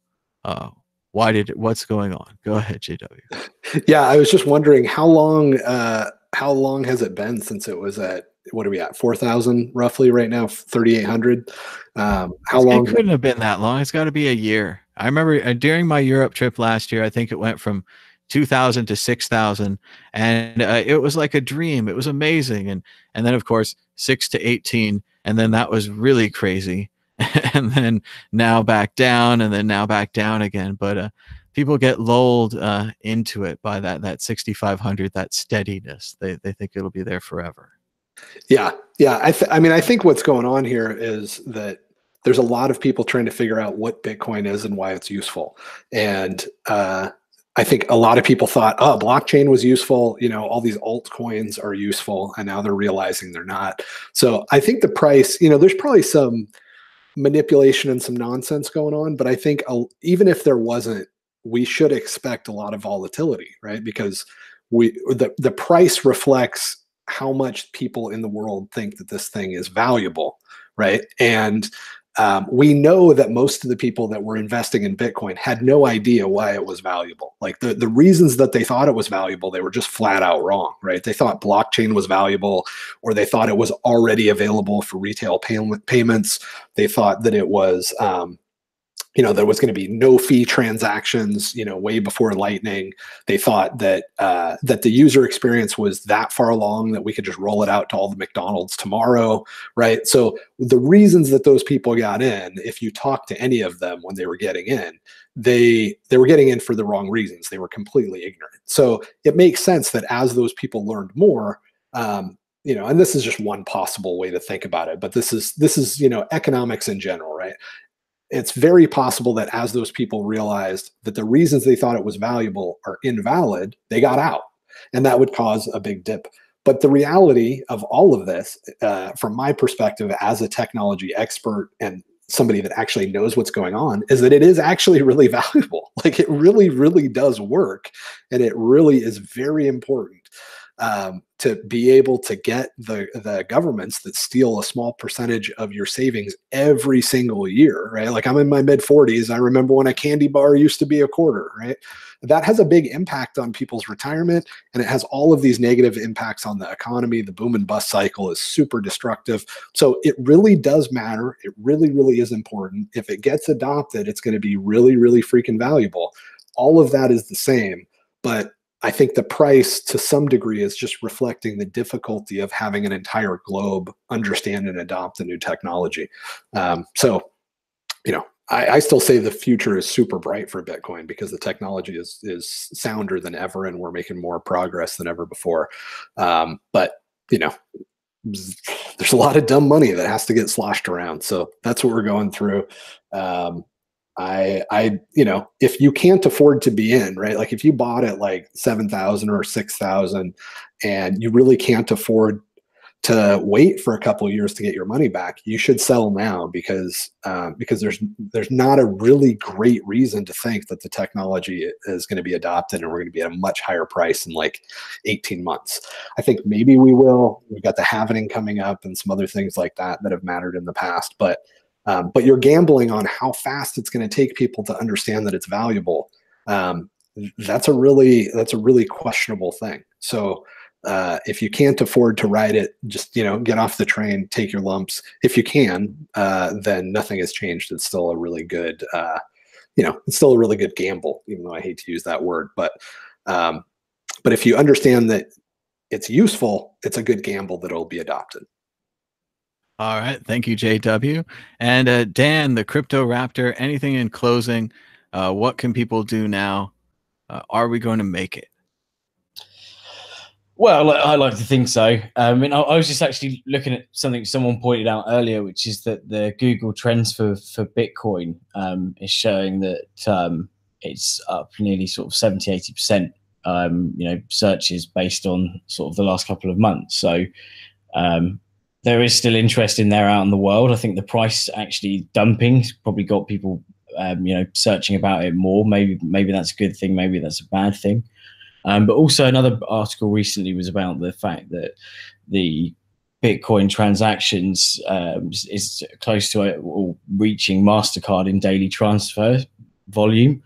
What's going on? Go ahead, JW. Yeah, I was just wondering how long has it been since it was at, what are we at, 4,000 roughly right now, 3,800? How long? It couldn't have been that long. It's got to be a year. I remember during my Europe trip last year, I think it went from 2,000 to 6,000, and it was like a dream. It was amazing, and then of course 6 to 18, and then that was really crazy, and then now back down, and then now back down again. But people get lulled into it by that 6,500, that steadiness. They think it'll be there forever. Yeah. I mean, I think what's going on here is that there's a lot of people trying to figure out what Bitcoin is and why it's useful. And I think a lot of people thought, oh, blockchain was useful. All these altcoins are useful. And now they're realizing they're not. So I think the price, there's probably some manipulation and some nonsense going on. But I think even if there wasn't, we should expect a lot of volatility, right? Because the price reflects how much people in the world think that this thing is valuable, right? And we know that most of the people that were investing in Bitcoin had no idea why it was valuable. Like the reasons that they thought it was valuable, they were just flat out wrong, right? They thought blockchain was valuable, or they thought it was already available for retail payments. They thought that it was, there was going to be no fee transactions, way before Lightning. They thought that that the user experience was that far along that we could just roll it out to all the McDonald's tomorrow, right? So the reasons that those people got in, if you talk to any of them when they were getting in, they were getting in for the wrong reasons. They were completely ignorant. So it makes sense that as those people learned more, and this is just one possible way to think about it, but this is economics in general, right? It's very possible that as those people realized that the reasons they thought it was valuable are invalid, they got out, and that would cause a big dip. But the reality of all of this, from my perspective as a technology expert and somebody that actually knows what's going on, is that it is actually really valuable. Like it really, really does work, and it really is very important to be able to get the governments that steal a small percentage of your savings every single year, right? Like I'm in my mid 40s. I remember when a candy bar used to be a quarter, right? That has a big impact on people's retirement, and it has all of these negative impacts on the economy. The boom and bust cycle is super destructive. So it really does matter. It really, really is important. If it gets adopted, it's going to be really, really freaking valuable. All of that is the same, but I think the price to some degree is just reflecting the difficulty of having an entire globe understand and adopt the new technology. So, I still say the future is super bright for Bitcoin because the technology is sounder than ever, and we're making more progress than ever before. But there's a lot of dumb money that has to get sloshed around. So that's what we're going through. If you can't afford to be in, right? Like if you bought at like 7,000 or 6,000 and you really can't afford to wait for a couple of years to get your money back, you should sell now because there's not a really great reason to think that the technology is going to be adopted and we're going to be at a much higher price in like 18 months. I think maybe we will. We've got the halvening coming up and some other things like that have mattered in the past, but you're gambling on how fast it's going to take people to understand that it's valuable. That's a really questionable thing. So If you can't afford to ride it, just get off the train, take your lumps. If you can, then nothing has changed. It's still a really good, it's still a really good gamble, even though I hate to use that word. But if you understand that it's useful, it's a good gamble that it'll be adopted. All right. Thank you, JW. And Dan, the Crypto Raptor, anything in closing? What can people do now? Are we going to make it? Well, I like to think so. I was just actually looking at something someone pointed out earlier, which is that the Google Trends for Bitcoin is showing that it's up nearly sort of 70–80%, searches based on sort of the last couple of months. So there is still interest in there out in the world. I think the price actually dumping has probably got people, searching about it more. Maybe that's a good thing. Maybe that's a bad thing. But also another article recently was about the fact that the Bitcoin transactions is close to reaching MasterCard in daily transfer volume.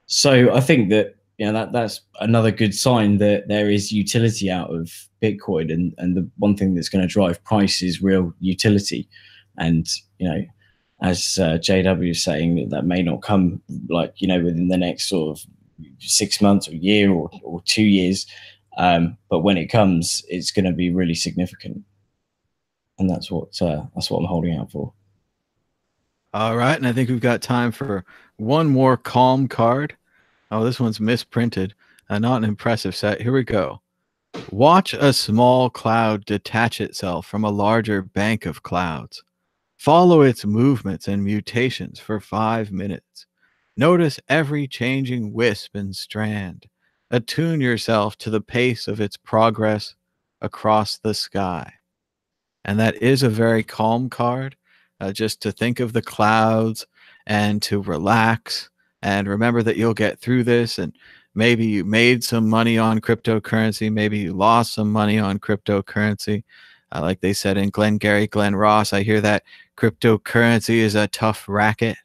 So I think that that's another good sign that there is utility out of Bitcoin, and the one thing that's going to drive price is real utility. And as JW is saying, that may not come within the next sort of 6 months or year or 2 years, but when it comes, it's going to be really significant, and that's what I'm holding out for. All right, and I think we've got time for one more calm card. Oh, this one's misprinted. Not an impressive set. Here we go. Watch a small cloud detach itself from a larger bank of clouds. Follow its movements and mutations for 5 minutes. Notice every changing wisp and strand. Attune yourself to the pace of its progress across the sky. And that is a very calm card, just to think of the clouds and to relax and remember that you'll get through this. And maybe you made some money on cryptocurrency. Maybe you lost some money on cryptocurrency. Like they said in Glengarry Glen Ross, I hear that cryptocurrency is a tough racket.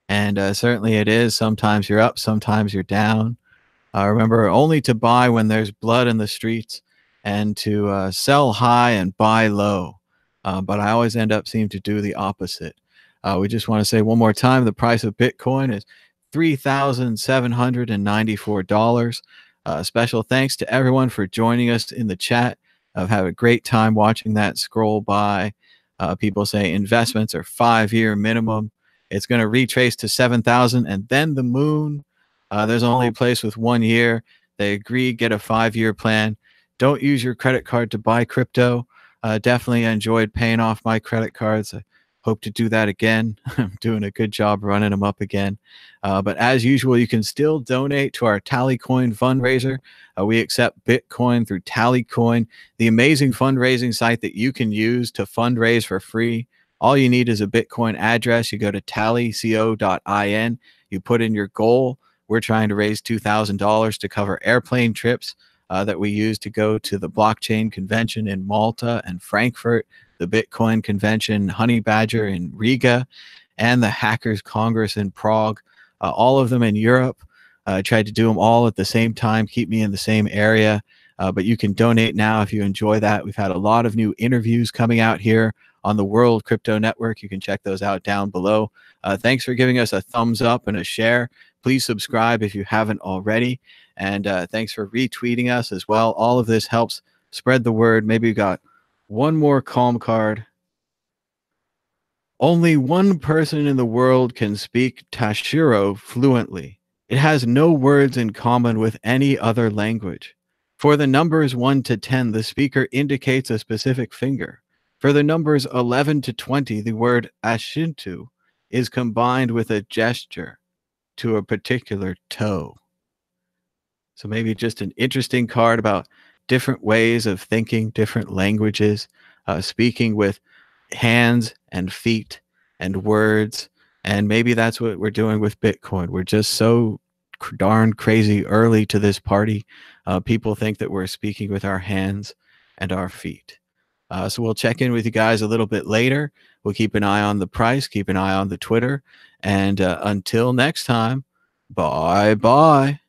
And certainly it is. Sometimes you're up, sometimes you're down. Remember, only to buy when there's blood in the streets, and to sell high and buy low. But I always end up seeming to do the opposite. We just want to say one more time, the price of Bitcoin is $3,794. Special thanks to everyone for joining us in the chat. I've had a great time watching that scroll by. People say investments are 5-year minimum. It's going to retrace to 7,000 and then the moon. There's only a place with 1 year. They agree, get a 5-year plan. Don't use your credit card to buy crypto. Definitely enjoyed paying off my credit cards. I hope to do that again. I'm doing a good job running them up again. But as usual, you can still donate to our Tallycoin fundraiser. We accept Bitcoin through Tallycoin, the amazing fundraising site that you can use to fundraise for free. All you need is a Bitcoin address. You go to tallyco.in. You put in your goal. We're trying to raise $2,000 to cover airplane trips that we use to go to the blockchain convention in Malta and Frankfurt, the Bitcoin convention, Honey Badger in Riga, and the Hackers Congress in Prague. All of them in Europe. I tried to do them all at the same time, keep me in the same area. But you can donate now if you enjoy that. We've had a lot of new interviews coming out here on the World Crypto Network. You can check those out down below. Thanks for giving us a thumbs up and a share. Please subscribe if you haven't already. And thanks for retweeting us as well. All of this helps spread the word. Maybe we got one more calm card. Only one person in the world can speak Tashiro fluently. It has no words in common with any other language. For the numbers 1 to 10, the speaker indicates a specific finger. For the numbers 11 to 20, the word ashintu is combined with a gesture to a particular toe. So maybe just an interesting card about different ways of thinking, different languages, speaking with hands and feet and words. And maybe that's what we're doing with Bitcoin. We're just so darn crazy early to this party. People think that we're speaking with our hands and our feet. So we'll check in with you guys a little bit later. We'll keep an eye on the price, keep an eye on the Twitter. And until next time, bye-bye.